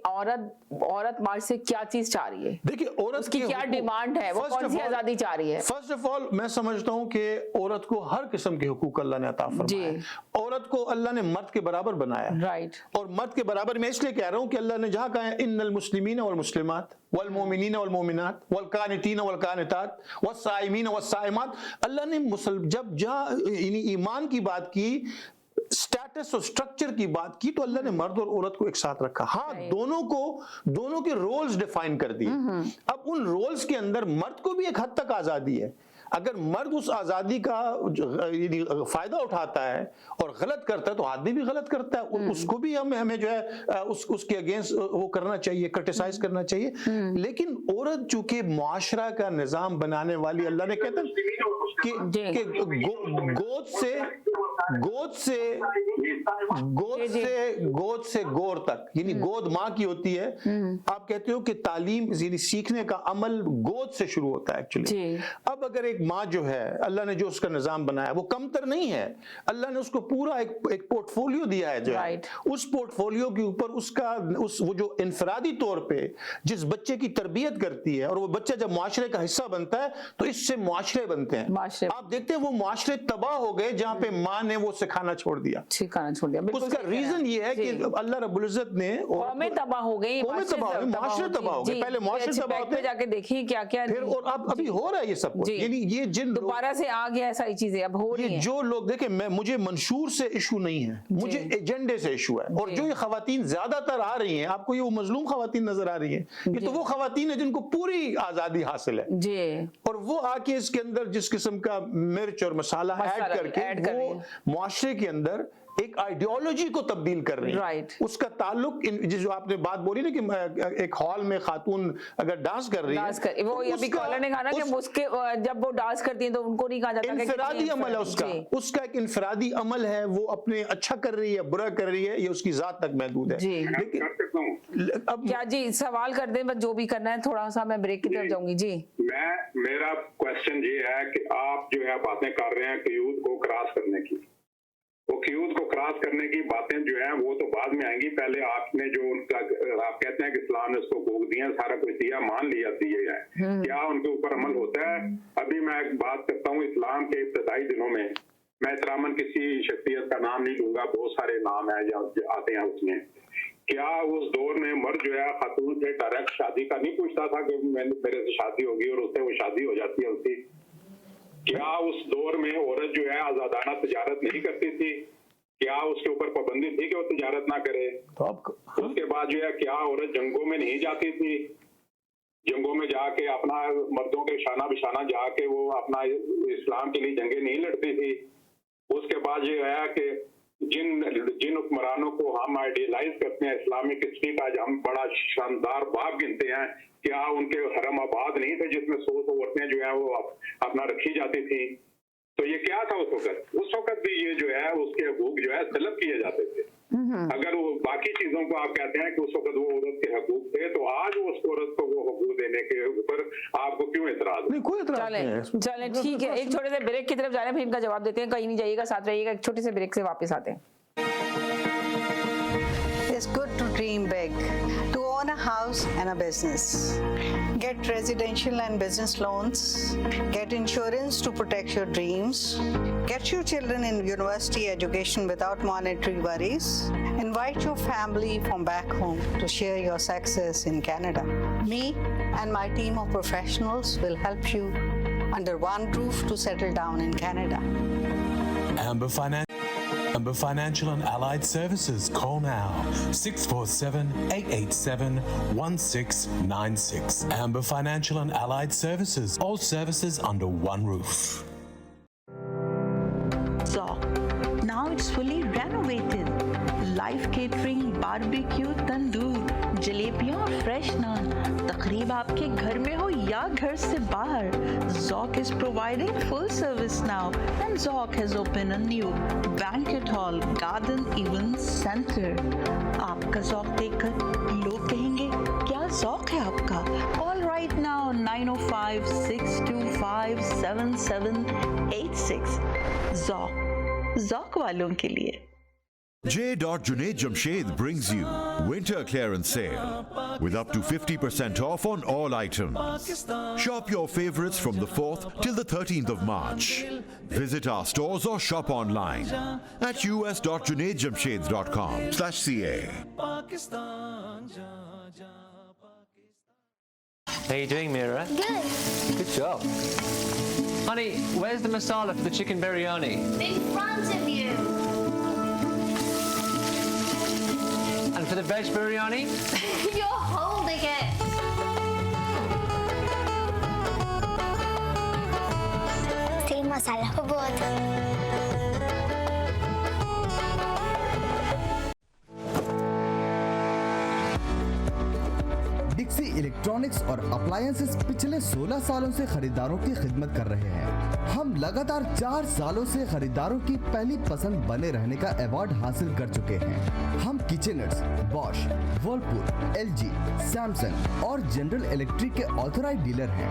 औरत मार्च से क्या चीज चाह रही है, देखिए औरत की क्या डिमांड है, वो कौन सी आजादी चाह रही है। फर्स्ट ऑफ ऑल मैं समझता हूँ कि औरत को हर किस्म के हुकूक अल्लाह ने अता फरमाए हैं। औरत को अल्लाह ने मर्द के बराबर बनाया, राइट। और मर्द के बराबर मैं इसलिए कह रहा हूँ कि अल्लाह ने जहाँ कहा है इन्नल मुस्लिमीन वल मुस्लिमात वल मोमिनीन वल मोमिनात वल कानितीन वल कानितात वस्साइमीन वस्साइमात, अल्लाह ने जब जहाँ ईमान की बात की, स्टेटस और स्ट्रक्चर की बात की, तो अल्लाह ने मर्द और औरत को एक साथ रखा। हाँ, दोनों के रोल्स डिफाइन कर दिए। अब उन रोल्स के अंदर मर्द को भी एक हद तक आजादी है। अगर मर्द उस आजादी का फायदा उठाता है और गलत करता है तो आदमी भी गलत करता है, उसको भी हमें जो है उसके अगेंस्ट वो करना चाहिए, क्रिटिसाइज करना चाहिए। लेकिन औरत चूंकि मुआशरा का निजाम बनाने वाली, अल्लाह ने कहता है कि गोद से गोद से गोर तक, यानी गोद माँ की होती है। आप कहते हो कि तालीम यानी सीखने का अमल गोद से शुरू होता है एक्चुअली। अब अगर एक माँ जो है, अल्लाह ने जो उसका निजाम बनाया वो कमतर नहीं है, अल्लाह ने उसको पूरा एक पोर्टफोलियो दिया है जो है, उस पोर्टफोलियो के ऊपर उसका वो जो इनफरादी तौर पे जिस बच्चे की तरबियत करती है, और वो बच्चा जब मुआशरे का हिस्सा बनता है तो इससे मुआशरे बनते हैं। आप देखते हैं वो मुआशरे तबाह हो गए जहां पे माँ ने वो सिखाना छोड़ दिया। उसका रीजन ये है कि अल्लाह रब्बुल इज्जत ने कौमें तबाह हो गई, मुआशरे तबाह हो गए। पहले मुआशरे तबाह होते, जाके देखिए क्या क्या फिर, और अब अभी हो रहा है ये सब कुछ। यानी ये जिन दोबारा से आ गया सारी चीजें अब हो रही हैं। जो लोग देखें, मुझे मंशूर से इशू नहीं है, मुझे एजेंडे से इशू है। और जो ये खवातीन ज्यादातर आ रही हैं, आपको ये वो मजलूम खवातीन नजर आ रही हैं, ये तो वो खवातीन है जिनको पूरी आजादी हासिल है जी, और वो आके इसके अंदर जिस किस्म का मिर्च और मसाला ऐड करके वो मुआशरे के अंदर एक आइडियोलॉजी को तब्दील कर रही है। उसका ताल्लुक जो आपने बात बोली ना कि एक हॉल में खातून अगर डांस कर रही है, वो अभी कॉलर ने कहा ना कि उसके जब वो डांस करती हैं तो उनको नहीं कहा जाता, इनफरादी अमल है उसका एक इनफरादी अमल है, वो अपने अच्छा कर रही है बुरा कर रही है, ये उसकी जात तक महदूद है। लेकिन अब क्या जी सवाल कर दें, बस जो भी करना है, थोड़ा सा मैं ब्रेक की तरफ जाऊंगी जी। मेरा क्वेश्चन ये है कि आप जो है बातें कर रहे हैं क़यूद को क्रॉस करने की, वो क़यूद को क्रॉस करने की बातें जो है वो तो बाद में आएंगी। पहले आपने जो उनका, आप कहते हैं कि इस्लाम ने उसको हकूक दिया, सारा कुछ दिया, मान लिया दिए है, क्या उनके ऊपर अमल होता है? अभी मैं एक बात करता हूँ, इस्लाम के इब्तदाई दिनों में, मैं इतरामन किसी शख्सियत का नाम नहीं लूंगा, बहुत सारे नाम है जो आते हैं उसमें, क्या उस दौर में मर्द जो है खातून से डायरेक्ट शादी का नहीं पूछता था कि मेरे से शादी होगी और उससे वो शादी हो जाती है उसकी? क्या उस दौर में औरत जो है आजादाना तिजारत नहीं करती थी? क्या उसके ऊपर पाबंदी थी कि वो तिजारत ना करे? उसके बाद जो है क्या औरत जंगों में नहीं जाती थी? जंगों में जाके अपना मर्दों के शाना बिशाना जाके वो अपना इस्लाम के लिए जंगें नहीं लड़ती थी? उसके बाद ये है कि जिन हुक्मरानों को हम आइडियलाइज करते हैं इस्लामिक हिस्ट्री का, हम बड़ा शानदार बाप गिनते हैं, क्या उनके हरम आबाद नहीं थे जिसमें 100 औरतें जो है वो अपना रखी जाती थी? तो ये क्या था उस वक्त भी ये जो है उसके हकूक जो है तलब किए जाते थे। अगर वो बाकी चीजों को आप कहते हैं कि उस वक्त वो औरत के हकूक थे, तो आज उस औरत को वो हकूक देने के ऊपर आपको क्यों एतराज? नहीं, कोई एतराज नहीं है। चले ठीक है, एक छोटे से ब्रेक की तरफ जा रहे हैं, फिर इनका जवाब देते हैं। कहीं नहीं जाइएगा, साथ रहिएगा, एक छोटे से ब्रेक से वापस आते हैं। It's good to dream big, to own a house and a business. Get residential and business loans. Get insurance to protect your dreams. Get your children in university education without monetary worries. Invite your family from back home to share your success in Canada. Me and my team of professionals will help you under one roof to settle down in Canada. Amber Financial and Allied Services. Call now 647-887-1696. Amber Financial and Allied Services. All services under one roof. Zoc. Now it's fully renovated. Live catering, barbecue, tandoor, जलेबियाँ और fresh नान। तकरीब आपके घर में हो या घर से बाहर, Zoc is providing full service now, and Zoc has opened a new banquet hall, garden event center. आपका Zoc देखकर लोग कहेंगे क्या Zoc है आपका? Call right now 905-625-7786. Zoc वालों के लिए। J. Junaid Jamshed brings you Winter Clearance Sale with up to 50% off on all items. Shop your favorites from the 4th till the 13th of March. Visit our stores or shop online at us.junaidjamshed.com/ca. How you doing, Mira? Good. Good job. Honey, where's the masala for the chicken biryani? In front of you. And for the veg biryani? You're holding it. तेल मसाला हो बहुत। डिक्सी electronics और appliances पिछले 16 सालों से खरीदारों की खिदमत कर रहे हैं। हम लगातार 4 सालों से खरीदारों की पहली पसंद बने रहने का अवार्ड हासिल कर चुके हैं। हम किचनर्स, बॉश, वर्लपूल, एलजी, सैमसंग और जनरल इलेक्ट्रिक के ऑथराइज्ड डीलर हैं।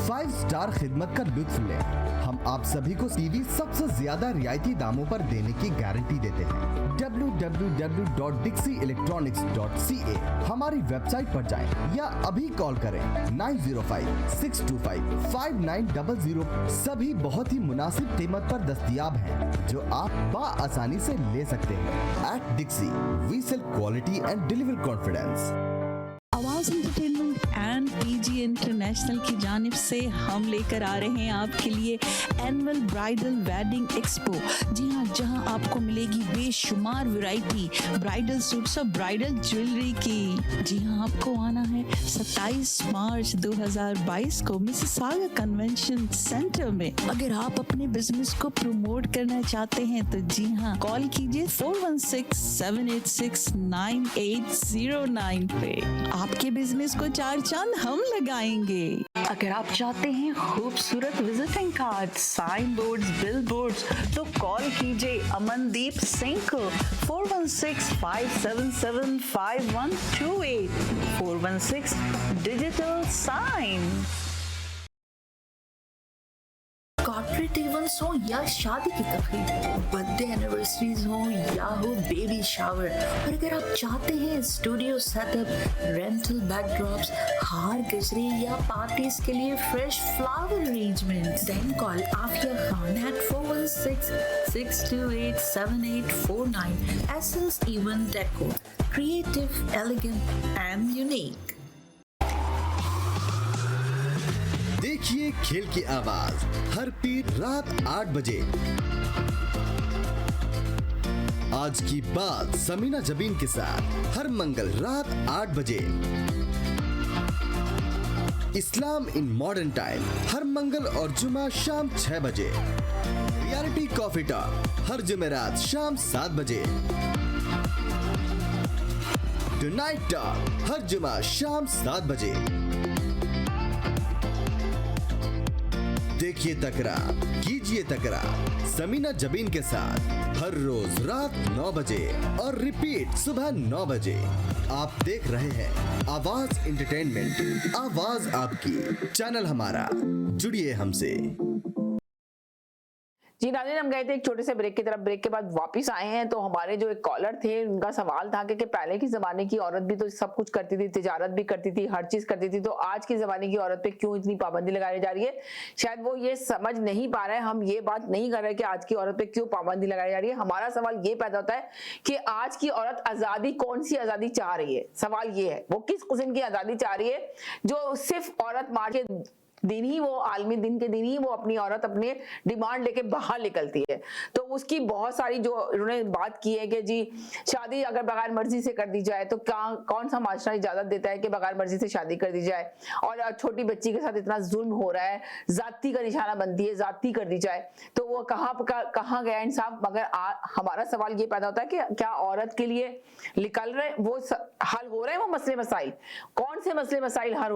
5 स्टार खिदमत का लुत्फ लें। हम आप सभी को टीवी सबसे ज्यादा रियायती दामों पर देने की गारंटी देते हैं। www.dixieelectronics.ca हमारी वेबसाइट पर जाएं या अभी कॉल करें 9056255900। सभी बहुत ही मुनासिब कीमत पर दस्तयाब हैं जो आप आसानी से ले सकते हैं। At Dixcy we sell quality and deliver confidence. आवाज एंटरटेनमेंट एंड पीजी इंटरनेशनल की जानिब से हम लेकर आ रहे हैं आपके लिए एनुअल ब्राइडल वेडिंग एक्सपो। जी हाँ, जहां आपको मिलेगी बेशुमार वैरायटी ब्राइडल सूट्स और ब्राइडल ज्वेलरी की। जी हाँ, आपको आना है 27 मार्च 2022 को मिसिसागा कन्वेंशन सेंटर में। अगर आप अपने बिजनेस को प्रमोट करना चाहते हैं तो जी हाँ, कॉल कीजिए 416-786-9809 पे। आपके बिजनेस को 4 चांद हम लगाएंगे। अगर आप चाहते हैं खूबसूरत visiting card, signboards, billboards, तो कॉल कीजिए अमनदीप सिंह को 416-577-5128 416 डिजिटल साइन। कॉर्पोरेट इवेंट्स हो या शादी की तकरीब, बर्थडे एनिवर्सरीज हो या हो बेबी शावर, और अगर आप चाहते हैं स्टूडियो सेटअप, रेंटल बैकड्रॉप्स, हार गजरे या पार्टीज के लिए fresh flower arrangement, then call Aafiya Khan at 416-628-7849। Essence event decor, creative, elegant and unique. देखिए खेल की आवाज हर पीर रात 8 बजे। आज की बात समीना जबीन के साथ हर मंगल रात 8 बजे। इस्लाम इन मॉडर्न टाइम हर मंगल और जुमा शाम 6 बजे। रियलिटी कॉफी टॉक हर जुमेरात शाम 7 बजे। टुनाइट टॉक हर जुमा शाम 7 बजे। देखिए तकरार, कीजिए तकरार समीना जबीन के साथ हर रोज रात 9 बजे और रिपीट सुबह 9 बजे। आप देख रहे हैं आवाज एंटरटेनमेंट, आवाज आपकी, चैनल हमारा, जुड़िए हमसे। जी नाज़रीन, हम गए थे एक छोटे से ब्रेक की तरफ। ब्रेक के बाद वापस आए हैं तो हमारे जो एक कॉलर थे उनका सवाल था कि पहले के ज़माने की औरत भी तो सब कुछ करती थी, तिजारत भी करती थी, हर चीज़ करती थी, तो आज के ज़माने की औरत पे क्यों इतनी पाबंदी लगाई जा रही है। शायद वो ये समझ नहीं पा रहे हैं। हम ये बात नहीं कर रहे कि आज की औरत पे क्यों पाबंदी लगाई जा रही है। हमारा सवाल ये पैदा होता है कि आज की औरत आज़ादी, कौन सी आज़ादी चाह रही है। सवाल ये है वो किस किस्म की आज़ादी चाह रही है जो सिर्फ औरत मार के दिन ही, वो आलमी दिन के दिन ही वो अपनी औरत अपने डिमांड लेके बाहर निकलती है। तो उसकी बहुत सारी जो उन्होंने बात की है कि जी शादी अगर बगैर मर्जी से कर दी जाए तो कौन सा माशरा इजाजत देता है कि बगैर मर्जी से शादी कर दी जाए, और छोटी बच्ची के साथ इतना जुल्म हो रहा है, जाती का निशाना बनती है, जाती कर दी जाए, तो वो कहाँ गया इंसाफ। मगर हमारा सवाल ये पैदा होता है कि क्या औरत के लिए निकल रहे वो हल हो रहे हैं वो मसले मसाइल, कौन से मसले मसाइल हल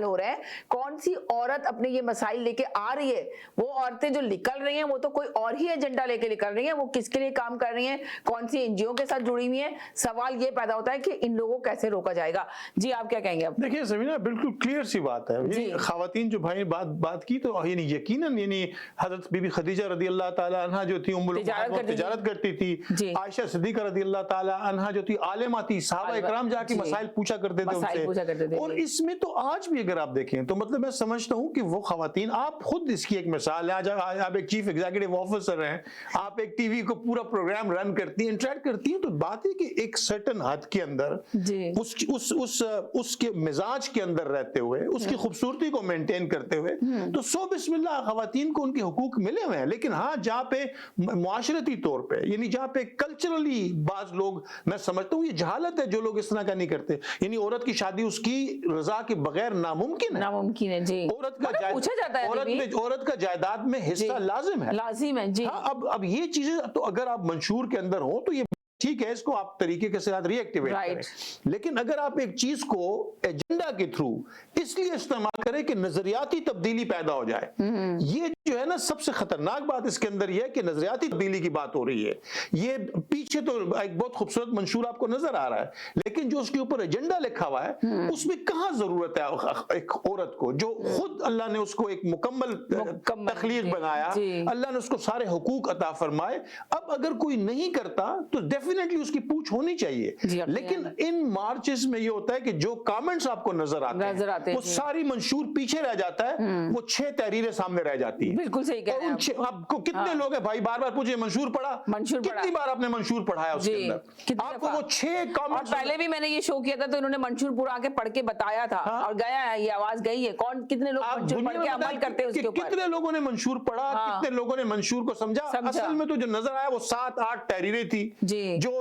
हो रहे हैं, कौन सी औरत अपने ये मसाइल लेके आ रही है। वो औरतें जो निकल रही हैं वो तो कोई और ही एजेंडा लेके निकल रही हैं, वो किसके लिए काम कर रही हैं, कौन सी एनजीओ के साथ जुड़ी हुई हैं। सवाल ये पैदा होता है कि इन लोगों को कैसे रोका जाएगा। जी आप क्या कहेंगे। अब देखिए समीना, बिल्कुल क्लियर सी बात है। ये खवातीन जो भाई बात की तो यकीनन हजरत बीबी खदीजा रदी अल्लाह ताला अन्हा जो थी तिजारत करती थी, आयशा सिद्दीका रदी अल्लाह ताला अन्हा जो थी आलिमा थी, सहाबा इकराम जाके मसाइल पूछा करते थे उनसे। और इसमें तो आज भी अगर आप देखें तो मतलब मैं समझता हूं कि वो खवातीन, आप खुद इसकी एक मिसाल है। आज आप एक चीफ एग्जीक्यूटिव ऑफिसर हैं, आप एक टीवी को पूरा प्रोग्राम रन करती हैं, इंटरेक्ट करती हैं, तो बात है कि एक सर्टन हद के अंदर उसके मिजाज के अंदर रहते हुए, उसकी खूबसूरती को मेंटेन करते हुए, तो सो बिस्मिल्लाह खवातीन को उनके हुकूक मिले हुए हैं। लेकिन हाँ, जहाँ पे मुआशरती तौर पे यानी जहाँ पे कल्चरली बाज लोग, मैं समझता हूँ ये जहालत है जो लोग इस तरह का नहीं करते। यानी औरत की शादी उसकी रजा के बगैर नामुमकिन है जी। औरत का जायदाद में हिस्सा लाजिम है जी। हाँ, अब ये चीजें तो अगर आप मंशूर के अंदर हो तो ये ठीक है, इसको आप तरीके के साथ रिएक्टिवेट करें। लेकिन अगर आप एक चीज को एजेंडा के थ्रू इसलिए इस्तेमाल करें कि नजरियाती तब्दीली पैदा हो जाए, ये जो है ना, सबसे खतरनाक बात इसके अंदर यह है कि नजरियाती तब्दीली की बात हो रही है। ये पीछे तो एक बहुत खूबसूरत मंशूर आपको नजर आ रहा है, लेकिन जो उसके ऊपर एजेंडा लिखा हुआ है उसमें कहाँ जरूरत है एक औरत को, जो खुद अल्लाह ने उसको एक मुकम्मल तखलीक बनाया, अल्लाह ने उसको सारे हुकूक अता फरमाए। अब अगर कोई नहीं करता तो डेफिनेटली उसकी पूछ होनी चाहिए। लेकिन इन मार्चेस में ये होता है कि जो कमेंट्स आपको नजर आते हैं वो सारी मंशूर पीछे रह जाता है, वो 6 तहरीरें सामने रह जाती है। बिल्कुल सही कह रहे हैं आपको कितने लोग हैं भाई, बार बार पूछे मंशूर पढ़ा, कितनी बार आपने मंशूर पढ़ाया उसके अंदर, आपको वो 6 कमेंट्स। पहले भी मैंने ये शो किया था तो इन्होंने मंशूर पूरा आके पढ़ के बताया था और गया है, ये आवाज गई है। कौन कितने लोग मंशूर पढ़ के अमल करते हैं उसके ऊपर, कितने लोगों ने मंशूर पढ़ा, कितने लोगों ने मंशूर को समझा। असल में तो जो नजर आया वो 7-8 तहरीरें थी जो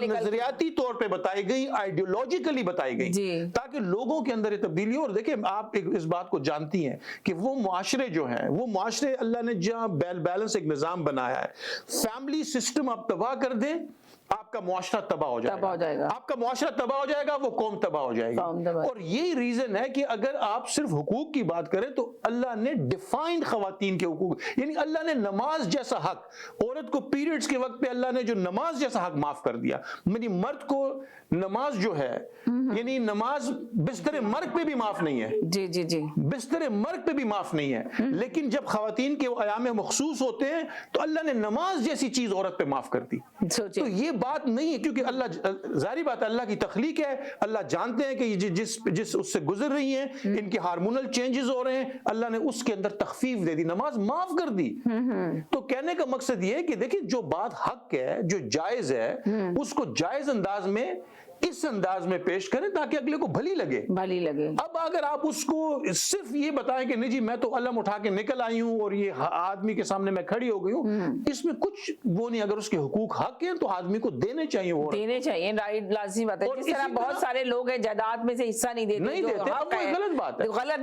नजरियाती तौर पे बताई गई, आइडियोलॉजिकली बताई गई, ताकि लोगों के अंदर ये तब्दीली हो। और देखिए आप इस बात को जानती हैं कि वो मुआशरे जो हैं, वो मुआशरे अल्लाह ने जहां बैलेंस एक निजाम बनाया है, फैमिली सिस्टम आप तबाह कर दें, आपका मुआशरा तबाह हो जाएगा, आपका मुआशरा तबाह हो जाएगा, वो कौम तबाह हो जाएगी। और यही रीजन है कि अगर आप सिर्फ हुकूक की बात करें तो अल्लाह ने डिफाइंड खवातीन के हुकूक, यानी अल्लाह ने नमाज जैसा हक, औरत को पीरियड्स के वक्त पे अल्लाह ने जो नमाज जैसा हक माफ कर दिया। मेरी मर्द को नमाज जो है, यानी नमाज बिस्तर मर्ग पे भी माफ नहीं है, जी बिस्तर मर्ग पे भी माफ नहीं है, लेकिन जब खवातीन के अयाम मखसूस होते हैं तो अल्लाह ने नमाज जैसी चीज औरत पे माफ कर दी। तो ये बात नहीं है, क्योंकि अल्लाह, जाहिर बात है अल्लाह की तख्लीक है, अल्लाह जानते हैं कि जिस उससे गुजर रही हैं, इनके हार्मोनल चेंजेस हो रहे हैं, अल्लाह ने उसके अंदर तखफीफ दे दी, नमाज माफ कर दी। तो कहने का मकसद ये है कि देखिए जो बात हक है, जो जायज है, उसको जायज अंदाज में, इस अंदाज में पेश करें ताकि अगले को भली लगे। अब अगर आप उसको सिर्फ ये बताएं कि नहीं जी मैं तो अलम उठा के निकल आई हूं और ये आदमी के सामने मैं खड़ी हो गई हूं, इसमें कुछ वो नहीं। अगर उसके हुकूक हक हैं तो आदमी को देने चाहिए, वो देने चाहिए, राइट, लाजमी बात है। जिस तरह बहुत सारे लोग हैं जायदाद में से हिस्सा नहीं देते, अब वो गलत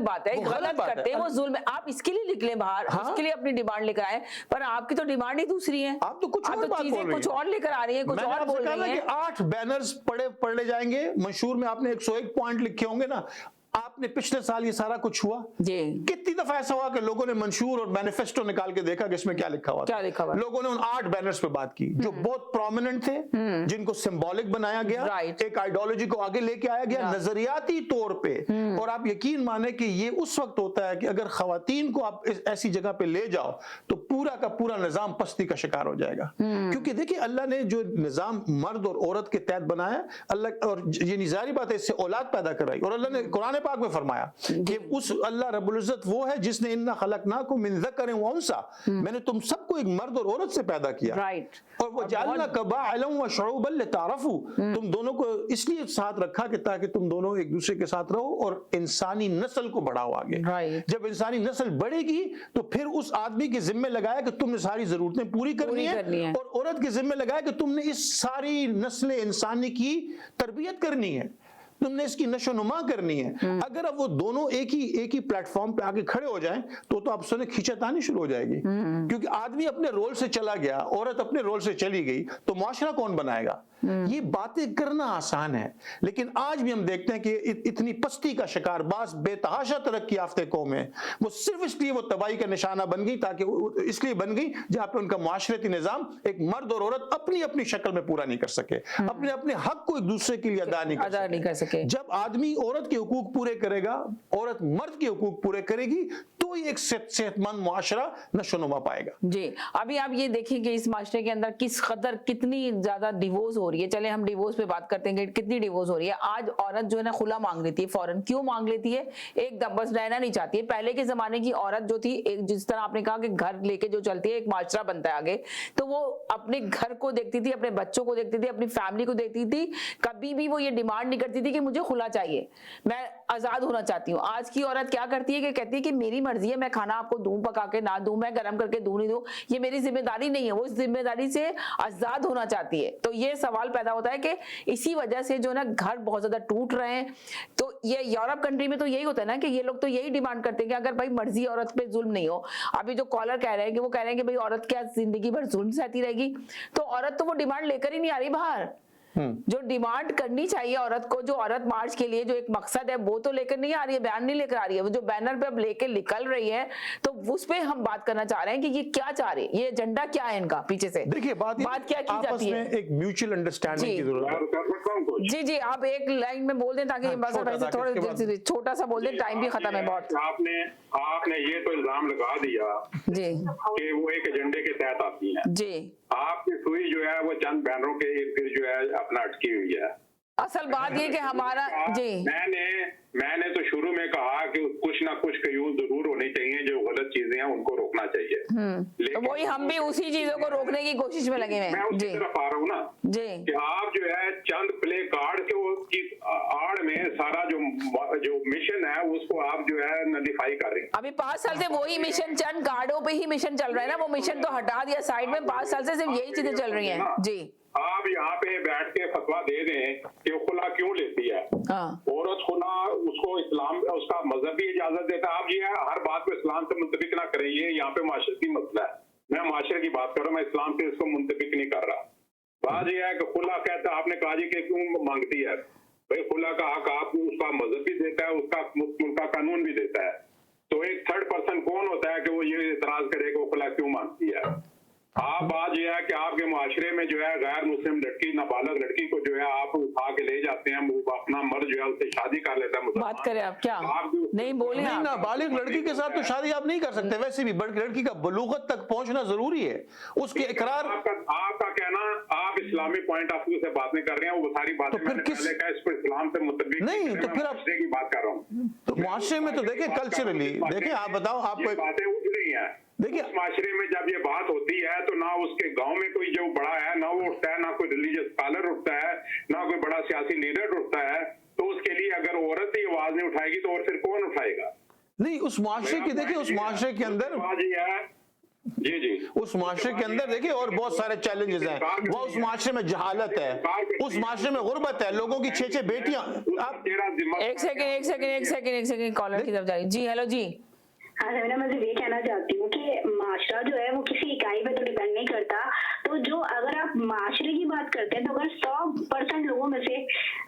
बात है, गलत करते हैं, वो जुल्म है। आप इसके लिए निकले बाहर, उसके लिए अपनी डिमांड लेकर आए, पर आपकी तो डिमांड ही दूसरी है, आप तो कुछ चीजें कुछ और लेकर आ रही है, कुछ और बोल रही है। 8 बैनर्स पढ़ ले जाएंगे, मंशूर में आपने 101 पॉइंट लिखे होंगे ना। आपने पिछले साल ये सारा कुछ हुआ, कितनी दफा ऐसा हुआ कि लोगों ने मंशूर और मैनिफेस्टो निकाल के देखा कि इसमें क्या लिखा हुआ, लोगों ने उन 8 बैनर्स पे बात की जो बहुत प्रोमिनेंट थे, जिनको सिंबॉलिक बनाया गया, एक आइडियोलॉजी को आगे लेके आया गया नजरियाती तौर पे। और आप यकीन माने कि ये उस वक्त होता है कि अगर खवातीन को आप ऐसी जगह पे ले जाओ तो पूरा का पूरा निजाम पस्ती का शिकार हो जाएगा। क्योंकि देखिए अल्लाह ने जो निजाम मर्द और औरत के तहत बनाया, अल्लाह, और ये निजारी बात है, इससे औलाद पैदा कराई। और अल्लाह ने कुरान पाक में फरमाया कि उस अल्लाह रब्बुल इज्जत वो है जिसने इन्ना खलकनाकुम मिन ज़करिन व उन्सा, मैंने तुम सबको एक मर्द और औरत से पैदा किया, और वो जअलना कबाइलन व शुऊबन लितारफू, तुम दोनों को इसलिए साथ रखा कि ताकि तुम दोनों एक दूसरे के साथ रहो और इंसानी नस्ल को बढ़ाओ आगे। जब इंसानी नस्ल बढ़ेगी तो फिर उस आदमी के जिम्मे लगाया कि तुमने सारी जरूरतें पूरी करनी है, और औरत के जिम्मे लगाया कि तुमने इस सारी नस्ल इंसानी की तरबियत करनी है, तुमने इसकी नशोनुमा करनी है। अगर अब वो दोनों एक ही प्लेटफॉर्म पे आके खड़े हो जाएं तो आप सुने खिंचातानी शुरू हो जाएगी, क्योंकि आदमी अपने रोल से चला गया, औरत अपने रोल से चली गई, तो मुआशरा कौन बनाएगा? ये बातें करना आसान है, लेकिन आज भी हम देखते हैं कि इतनी पस्ती का शिकार बास बेतहाशा तरक्की याफ्ते कौम है, वो सिर्फ इसलिए वो तबाही का निशाना बन गई, ताकि इसलिए बन गई जहां पे उनका मुआशरती निजाम एक मर्द और औरत अपनी अपनी शक्ल में पूरा नहीं कर सके, अपने अपने हक को एक दूसरे के लिए अदा नहीं कर सके। जब आदमी औरत के हुकूक पूरे करेगा, औरत मर्द के हुकूक पूरे करेगी, तो एक सेहतमंद मुआशरा नशोनुमा पाएगा। जी, अभी आप ये देखिए कि इस माशरे के अंदर कितनी ज्यादा डिवोर्स हो रही है। चले हम डिवोर्स पे बात करते हैं कि कितनी डिवोर्स हो रही है। आज औरत जो है ना खुला मांग लेती है फौरन। क्यों मांग लेती है? एकदम बस रहना नहीं चाहती है। पहले के जमाने की औरत जो थी, एक जिस तरह आपने कहा कि घर लेके जो चलती है, एक माशरा बनता है आगे, तो वो अपने घर को देखती थी, अपने बच्चों को देखती थी, अपनी फैमिली को देखती थी। कभी भी वो ये डिमांड नहीं करती थी कि मुझे खुला चाहिए, मैं आजाद होना चाहती हूँ। आज की औरत क्या करती है कि कहती है कि मेरी मर्जी है, मैं खाना आपको दूं पका के, ना दूं, मैं गर्म करके दूं नहीं दूं, ये मेरी जिम्मेदारी नहीं है। वो इस जिम्मेदारी से आजाद होना चाहती है। तो ये सवाल पैदा होता है कि इसी वजह से जो ना घर बहुत ज्यादा टूट रहे हैं। तो ये यूरोप कंट्री में तो यही होता है ना कि ये लोग तो यही डिमांड करते हैं कि अगर भाई मर्जी औरत पे जुल्म नहीं हो। अभी जो कॉलर कह रहे हैं कि वो कह रहे हैं कि भाई औरत क्या जिंदगी भर जुल्म सहती रहेगी, तो औरत तो वो डिमांड लेकर ही नहीं आ रही बाहर। जो डिमांड करनी चाहिए औरत को, जो औरत मार्च के लिए जो एक मकसद है वो तो लेकर नहीं आ रही है, बयान नहीं लेकर आ रही है, वो जो बैनर पे अब लेके निकल रही है, तो उस पे हम बात करना चाह रहे हैं कि ये क्या चाह रहे हैं, ये एजेंडा क्या है इनका पीछे से। देखिए बात क्या की जाती है, एक म्यूचुअल अंडरस्टैंडिंग की जरूरत है। जी जी, आप एक लाइन में बोल दें ताकि थोड़ा छोटा सा बोल दें, टाइम भी खत्म है बहुत। आपने ये तो इल्जाम लगा दिया जी कि वो एक एजेंडे के तहत आती है। जी, आपकी सुई जो है वो चंद बैनरों के इर्द गिर्द जो है अपना अटकी हुई है। असल बात ये कि हमारा जी, मैंने तो शुरू में कहा कि कुछ ना कुछ कयूस जरूर होनी चाहिए, जो गलत चीजें हैं उनको रोकना चाहिए। तो वही हम भी उसी चीजों को रोकने की कोशिश में लगे हुए हैं। मैं उसी तरफ आ रहा हूँ ना जी, कि आप जो है चंद प्ले कार्ड के आड़ में सारा जो मिशन है उसको आप जो है नलिफाई कर रहे हैं। अभी 5 साल से वही मिशन, चंद कार्डों पे ही मिशन चल रहा है ना, वो मिशन तो हटा दिया साइड में, 5 साल से सिर्फ यही चीजें चल रही हैं। जी, आप यहाँ पे बैठ के फतवा दे दें कि वो खुला क्यों लेती है, औरत खुला, उसको इस्लाम उसका मजहब भी इजाजत देता है। आप ये हर बात को इस्लाम से मुंतबिक ना करें, ये यहाँ पे माशरती मसला है। मैं माशरे की बात कर रहा हूँ, मैं इस्लाम से इसको मुंतबिक नहीं कर रहा। बात यह है कि खुला कहता है, आपने कहा जी कि क्यों मांगती है, भाई खुला का हक आपको उसका मजहब भी देता है, उसका मुल्क का कानून भी देता है। तो एक थर्ड पर्सन कौन होता है कि वो ये इतराज करेगा वो खुला क्यों मांगती है। आप बात यह है कि आपके माशरे में जो है गैर मुस्लिम लड़की, नाबालग लड़की को जो है आप उठा के ले जाते हैं, वो अपना मर्द जो है उससे शादी कर लेता है। बात करें आप क्या नहीं बोले, नहीं नाबालिग लड़की के साथ तो शादी आप नहीं कर सकते, वैसे भी लड़की का बलूगत तक पहुंचना जरूरी है, उसके इकरार। आपका कहना, आप इस्लामिक पॉइंट ऑफ व्यू से बात नहीं कर रहे हैं, वो सारी बातें मैंने पहले कहा, इसको इस्लाम से मुतबिक नहीं, तो फिर आप की बात कर रहा हूँ। तो माशरे में तो देखिए कल्चरली, देखिए आप बताओ, आपको बातें उठ रही है। देखिए माशरे में जब ये बात होती है तो ना उसके गांव में कोई जो बड़ा है ना वो उठता है, ना कोई रिलीजियस स्कॉलर उठता है, ना कोई बड़ा सियासी लीडर उठता है। तो उसके लिए अगर औरत ही आवाज नहीं उठाएगी तो और फिर कौन उठाएगा। नहीं, उस माशरे की देखिए, उस माशरे के अंदर जी उस माशरे के अंदर देखिए और बहुत सारे चैलेंजेस हैं। वो उस माशरे में जहालत है, उस माशरे में गुर्बत है, लोगों की 6-6 बेटियां। आप एक सेकंड कॉलर की तरफ जा रही। जी हेलो जी। हाँ समीना, मैं ये कहना चाहती हूँ कि माशरा जो है वो किसी इकाई पे तो डिपेंड नहीं करता। तो जो अगर आप माशरे की बात करते हैं तो अगर 100% लोगों में से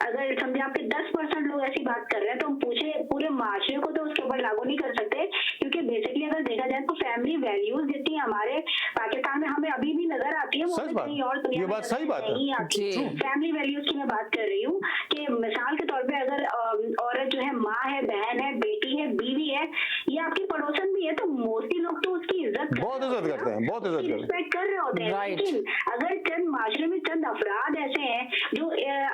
अगर समझे आपके 10% लोग ऐसी बात कर रहे हैं तो हम पूछे पूरे माशरे को तो उसके ऊपर लागू नहीं कर सकते, क्योंकि बेसिकली अगर देखा जाए तो फैमिली वैल्यूज जितनी हमारे पाकिस्तान में हमें अभी भी नजर आती है, वो कहीं और दुनिया में नहीं आती। फैमिली वैल्यूज की मैं बात कर रही हूँ कि मिसाल के तौर पर अगर औरत जो है माँ है, बहन है, बेटी है, बीवी है, ये आपकी पड़ोसन भी है, तो मोस्टली लोग तो उसकी बहुत इज्जत करते हैं, बहुत इज्जत रिस्पेक्ट कर रहे होते हैं। लेकिन अगर चंद माशरे में चंद अफराद ऐसे हैं जो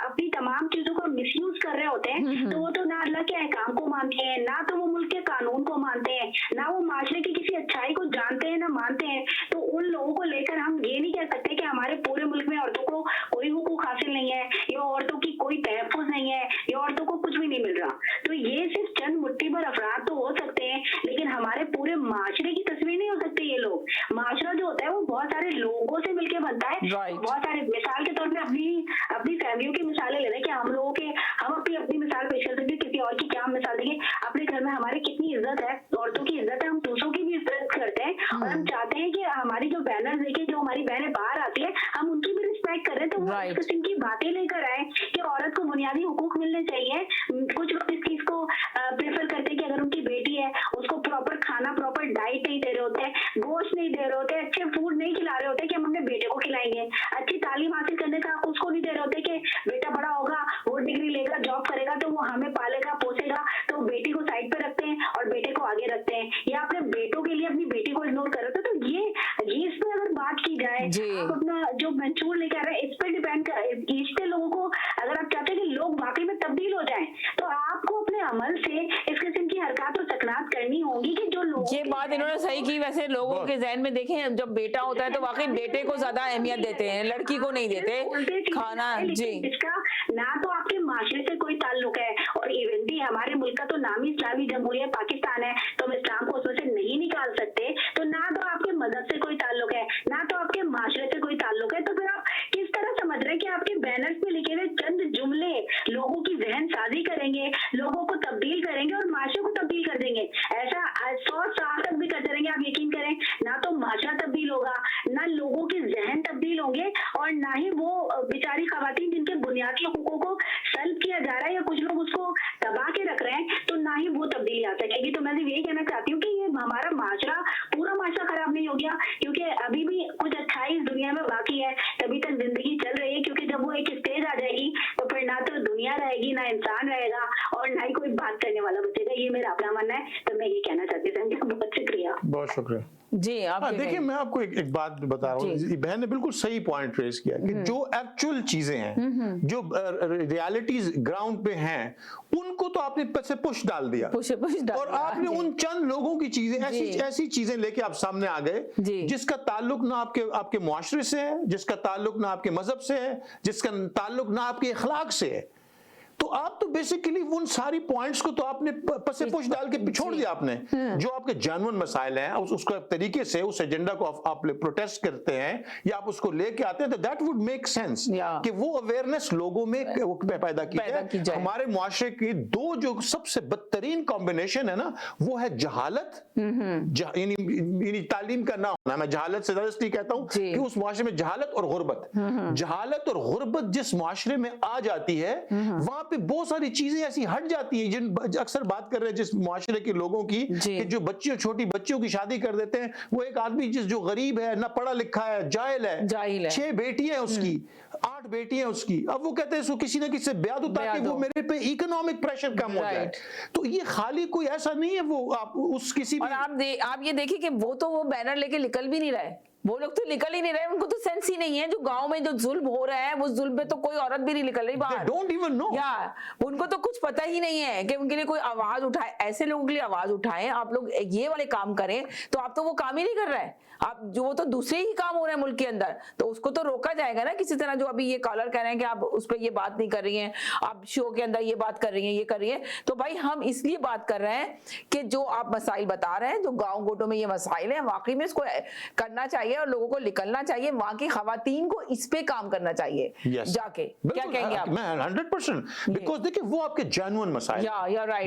अपनी तमाम चीजों को मिसयूज कर रहे होते हैं, तो वो तो ना अल्लाह के अहकाम को मानते हैं, ना तो वो मुल्क के कानून को मानते हैं, ना वो माशरे की किसी अच्छाई को जानते हैं, ना मानते हैं। तो उन लोगों को लेकर हम ये नहीं कह सकते कि हमारे पूरे मुल्क में औरतों को कोई हुकूक हासिल नहीं है, या औरतों की कोई तहफ़्फ़ुज़ नहीं है, या औरतों को कुछ भी नहीं मिल रहा। तो ये सिर्फ चंद मुट्ठी भर अफराद तो हो सकते हैं, लेकिन हमारे पूरे माशरे की तस्वीर नहीं हो सकती। ये लोग माशरा जो होता है वो बहुत सारे लोगों से मिलकर बनता है। बहुत सारे, मिसाल के तौर पे अपनी फैमिलियों की मिसालें ले रहे हैं कि हम लोगों के, हम अपनी मिसाल पेश कर सकते हैं, किसी और की क्या मिसाल देंगे। अपने घर में हमारी कितनी इज्जत है, औरतों की इज्जत है, हम दूसरों की भी इज्जत करते हैं, और हम चाहते हैं कि हमारी जो बैनर देखे, जो हमारी बहनें बाहर आती है, हम उनकी भी रिस्पेक्ट करें। तो वो इस किस्म की बातें लेकर आए कि औरत को बुनियादी हुकूक मिलने चाहिए। कुछ लोग इस चीज को प्रेफर करते हैं कि अगर उनकी बेटी है उसको प्रॉपर खाना, प्रॉपर डाइट नहीं दे रहे होते, गोश्त नहीं दे रहे होते, अच्छे फूड नहीं खिला रहे होते कि हम अपने बेटे को खिलाएंगे, अच्छी तालीम हासिल करने का उसको नहीं दे रहे होते कि बेटा बड़ा होगा, वो डिग्री लेगा, जॉब करेगा तो वो हमें पालेगा, पोसेगा, तो बेटी को साइड पे रखते हैं और बेटे को आगे रखते हैं, या अपने बेटों के लिए अपनी बेटी को इग्नोर कर रहे थे। तो ये इस पे अगर बात की जाए, आप अपना जो मंशूर लेके आ रहे हैं इस पे डिपेंड कर, इससे लोगों को अगर आप चाहते हैं कि लोग वाकई में तब्दील हो जाए, तो आपको अपने अमल से इस किस्म की हरकत और सकनात करनी होगी कि जो लोग, ये बात इन्होंने सही की। वैसे लोगों के जहन में देखें, जब बेटा होता है तो वाकई बेटे को ज्यादा अहमियत देते हैं, लड़की को नहीं देते खाना। जी, इसका ना तो आपके माशरे से कोई ताल्लुक है, और इवन भी हमारे मुल्क का तो नाम ही इस्लामी जमहूरियत पाकिस्तान है, तो हम इस्लाम को उसमें से नहीं निकाल सकते। तो ना तो आपके मजहब से कोई ताल्लुक है, ना तो आपके माशरे से कोई ताल्लुक है। तो फिर आप किस तरह समझ रहे हैं कि आपके बैनर्स में लिखे हुए चंद जुमले लोगों की जहन साजी करेंगे, लोगों को तब्दील करेंगे और माशरे को तब्दील कर देंगे? ऐसा 100 साल तक भी करते रहेंगे, आप यकीन करें, ना तो माशरा तब्दील होगा, ना लोगों के जहन तब्दील होंगे, और ना ही वो बेचारी खवातीन जिनके क्योंकि अभी भी कुछ अच्छाई इस दुनिया में बाकी है, तभी तक जिंदगी चल रही है। क्योंकि जब वो एक स्टेज आ जाएगी तो फिर ना तो दुनिया रहेगी, ना इंसान रहेगा, और ना ही कोई बात करने वाला बचेगा। ये मेरा अपना मानना है, तो मैं ये कहना चाहती थी। बहुत शुक्रिया। बहुत शुक्रिया जी। आप देखिए, मैं आपको एक बात बता रहा हूँ, बहन ने बिल्कुल सही पॉइंट रेज किया कि जो एक्चुअल चीजें हैं, जो रियलिटीज ग्राउंड पे हैं, उनको तो आपने से पुश डाल दिया, और आपने उन चंद लोगों की चीजें, ऐसी चीजें लेके आप सामने आ गए जिसका ताल्लुक ना आपके मुआशरे से है, जिसका ताल्लुक ना आपके मजहब से है, जिसका ताल्लुक ना आपके अखलाक से है। तो आप तो बेसिकली उन सारी पॉइंट्स को तो आपने पसे पुश डाल के छोड़ दिया आपने। जो आपके जानवन मसाइल हैं, उसको तरीके से उस एजेंडा को आप प्रोटेस्ट करते हैं या आप उसको लेके आते हैं, तो दैट वुड मेक सेंस कि वो अवेयरनेस लोगों में पैदा की जाए। हमारे मुआशरे की दो जो सबसे बदतरीन कॉम्बिनेशन है ना, वो है जहालत, यानी तालीम का ना होना। मैं जहालत से इसलिए कहता हूं कि उस मुआशरे में जहालत और गुर्बत, जहालत और गुर्बत जिस मुआशरे में आ जाती है, वहां पे बहुत सारी चीजें ऐसी हट जाती हैं। जिन अक्सर बात कर रहे हैं जिस मुआशरे के लोगों की, कि जो बच्चियों, छोटी बच्चियों की शादी कर देते हैं, वो एक आदमी जो गरीब है, ना पढ़ा लिखा है, जाहिल है, 6 बेटियां हैं उसकी, 8 बेटियां उसकी, अब वो कहते हैं इसको किसी ना किसी से ब्याह दो ताकि वो मेरे पे इकोनॉमिक प्रेशर कम हो जाए। तो ये खाली कोई ऐसा नहीं है, वो आप उस किसी और आप ये देखिए कि वो बैनर लेके निकल भी नहीं रहे, वो लोग तो निकल ही नहीं रहे, उनको तो सेंस ही नहीं है। जो गांव में जो जुल्म हो रहा है, वो जुल्म पे तो कोई औरत भी नहीं निकल रही बाहर। डोंट इवन नो, उनको तो कुछ पता ही नहीं है कि उनके लिए कोई आवाज उठाए। ऐसे लोगों के लिए आवाज उठाएं, आप लोग ये वाले काम करें, तो आप तो वो काम ही नहीं कर रहे हैं। आप जो तो दूसरे ही काम हो रहे हैं मुल्क के अंदर, तो उसको तो रोका जाएगा ना किसी तरह। जो अभी ये कॉलर कह रहे हैं कि आप उस पर ये बात नहीं कर रही हैं, आप शो के अंदर ये बात कर रही हैं, ये कर रही हैं, तो भाई हम इसलिए बात कर रहे हैं कि जो आप मसाइल बता रहे हैं, जो गाँव गोटों में ये मसाइल है, वाकई में इसको करना चाहिए और लोगों को निकलना चाहिए। वहां की खवातीन को इस पे काम करना चाहिए जाके। क्या कहेंगे आप? मैं 100%, बिकॉज़ देखिए वो आपके जेन्युइन मसाइल,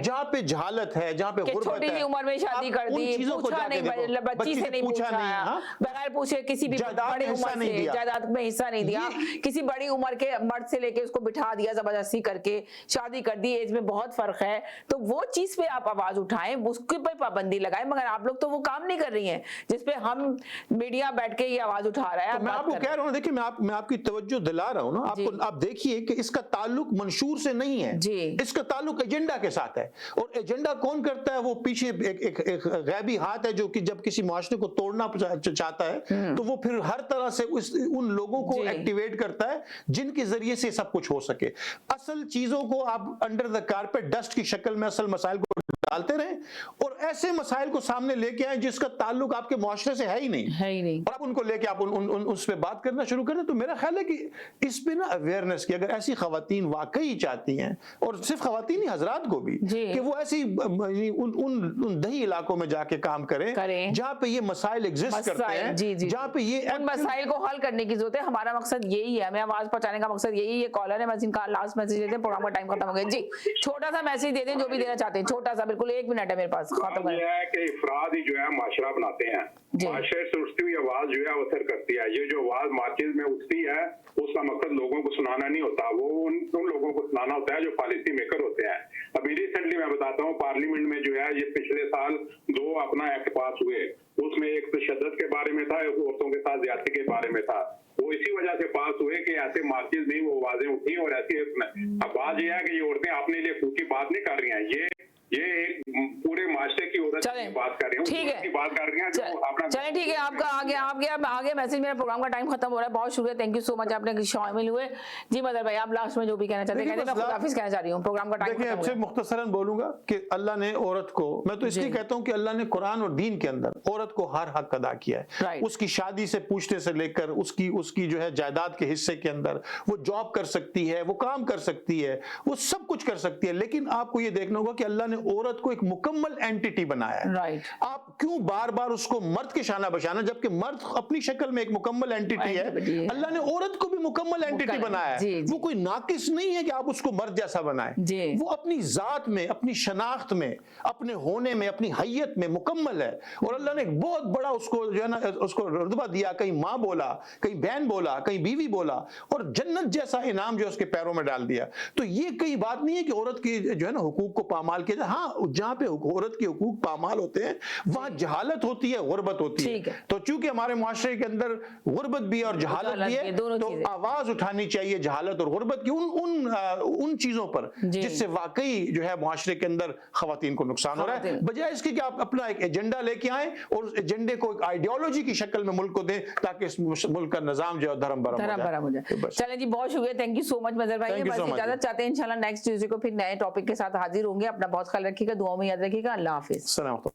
जहाँ पे जहालत है, जहाँ पे गुर्बत है, छोटी उम्र में शादी कर दी, पूछा नहीं, बच्ची से नहीं पूछा, बगैर पूछे किसी भी बड़ी उम्र से जायदाद में हिस्सा नहीं दिया, किसी बड़ी उम्र के मर्द से लेके उसको बिठा दिया, जबरदस्ती करके शादी कर दी। एज में बहुत फर्क है, तो वो चीज पे आप आवाज उठाएं, उसके पे पाबंदी लगाएं। मगर आप लोग तो वो काम नहीं कर रही हैं जिसपे हम मीडिया बैठ के ये आवाज उठा रहा है। तो मैं आपको कह रहा हूँ, देखिए मैं आपकी तवज्जो दिला रहा हूँ ना आपको। आप देखिए कि इसका ताल्लुक मंशूर से नहीं है, इसका ताल्लुक एजेंडा के साथ है। और एजेंडा कौन करता है? वो पीछे एक गैबी हाथ है जो कि जब किसी मुआशरे को तोड़ना चाहता है, तो वो फिर हर तरह से उन लोगों को एक्टिवेट करता है जिनके जरिए से सब कुछ हो सके। असल चीजों को आप अंडर द कारपेट डस्ट की शक्ल में असल मसाइल को डालते रहें, और ऐसे मसाइल को सामने लेके आए जिसका ताल्लुक आपके मुआशरे से है ही नहीं, और आप उनको लेके आप उस पे बात करना शुरू करें। तो मेरा ख्याल है कि इस पे ना अवेयरनेस की, अगर ऐसी खवातीन वाकई चाहती हैं, और सिर्फ खवातीन ही, हजरात को भी, कि वो ऐसी उन दही इलाकों में जाके काम करें जहाँ पे ये मसाइल एग्जिस्ट करते हैं, जहाँ पे ये मसाइल को हल करने की जरूरत है। हमारा मकसद यही है, हमें आवाज पहुंचाने का मकसद यही है। कॉलर है, मैं जिनका लास्ट मैसेज देते हैं, प्रोग्राम का टाइम खत्म हो गया जी। छोटा सा मैसेज दे दें, जो भी देना चाहते हैं, छोटा सा, बिल्कुल 1 मिनट है मेरे पास, खत्म ये है कि अफराद ही जो है माशरा बनाते हैं, माशरे से उठती हुई आवाज जो है असर करती है। ये जो आवाज मार्केट में उठती है, उसका मकसद लोगों को सुनाना नहीं होता, वो उन लोगों को सुनाना होता है जो पॉलिसी मेकर होते हैं। अभी रिसेंटली मैं बताता हूँ, पार्लियामेंट में जो है ये पिछले साल 2 अपना एक्ट पास हुए, उसमें एक तशद्दुद के बारे में था, एक औरतों के साथ ज्यादती के बारे में था। वो इसी वजह से पास हुए कि ऐसे मार्केट में वो आवाजें उठी, और ऐसी अब बात यह है कि ये औरतें अपने लिए खुद की बात नहीं कर रही हैं, ये एक पूरे माशरे की औरत की बात कर रही हूँ, ठीक है, बात कर रही हैं जो अपना। चलें ठीक है, आपका आगे मैसेज, मेरा प्रोग्राम का टाइम खत्म हो रहा है। बहुत शुक्रिया, थैंक यू सो मच, आपने शामिल हुए जी। मदर भाई, आप लास्ट में जो भी कहना चाहते हैं, मैं खुदाफिज कहना चाह रही हूँ, प्रोग्राम का टाइम खत्म हो गया। मुख्तसरन बोलूंगा कि अल्लाह ने औरत को, मैं तो इसलिए कहता हूँ कि अल्लाह ने कुरान और दीन के अंदर औरत को हर हक अदा किया है। उसकी शादी से पूछने से लेकर उसकी जो है जायदाद के हिस्से के अंदर वो जॉब कर सकती है, वो काम कर सकती है, वो सब कुछ कर सकती है। लेकिन आपको ये देखना होगा कि अल्लाह ने औरत को एक मुकम्मल एंटिटी बनाया है। आप क्यों बार बार उसको मर्द के शाना बशाना, जबकि मर्द अपनी शक्ल में एक मुकम्मल एंटिटी है। अल्लाह ने औरत को भी मुकम्मल एंटिटी बनाया है। वो कोई नाकिस नहीं है कि आप उसको मर्द जैसा बनाए। वो अपनी जात में, अपनी शनाख्त में, अपने होने में, अपनी हैयत में मुकम्मल है। और अल्लाह ने एक बहुत बड़ा उसको जो है ना, उसको रुतबा दिया। कहीं माँ बोला, कहीं बहन बोला, कहीं बीवी बोला, और जन्नत जैसा इनाम जो उसके पैरों में डाल दिया। तो ये कई बात नहीं है कि औरत की जो है ना हुकूक को पामाल किया जाए। हाँ, जहाँ पे औरत के हुकूक अमाल होते हैं, वहाँ जहालत होती है, गुर्बत होती ठीक है। है। तो चूंकि हमारे मुआशरे के अंदर गुर्बत भी है और जहालत भी है, दोनों तो चीजें। आवाज उठानी चाहिए जहालत और गुर्बत की उन चीजों पर जी। जिससे वाकई जो है मुआशरे के अंदर खवातीन को नुकसान हो रहा है, खवातीन। बजाय इसके कि आप अपना एक एजेंडा लेके आए और उस एजेंडे को एक आइडियोलॉजी की शक्ल में मुल्क को दें, ताकि इस मुल्क का निजाम जो है धर्म भरम हो जाए। बस। चलें जी, बहुत शुक्रिया, थैंक यू सो मच मजहर भाई। Thank you बस so much। इजाजत चाहते हैं, इंशाल्लाह नेक्स्ट ट्यूसडे को फिर नए टॉपिक के साथ हाजिर होंगे। अपना बहुत ख्याल रखिएगा, दुआओं में याद रखिएगा। अल्लाह हाफिज। सलाम।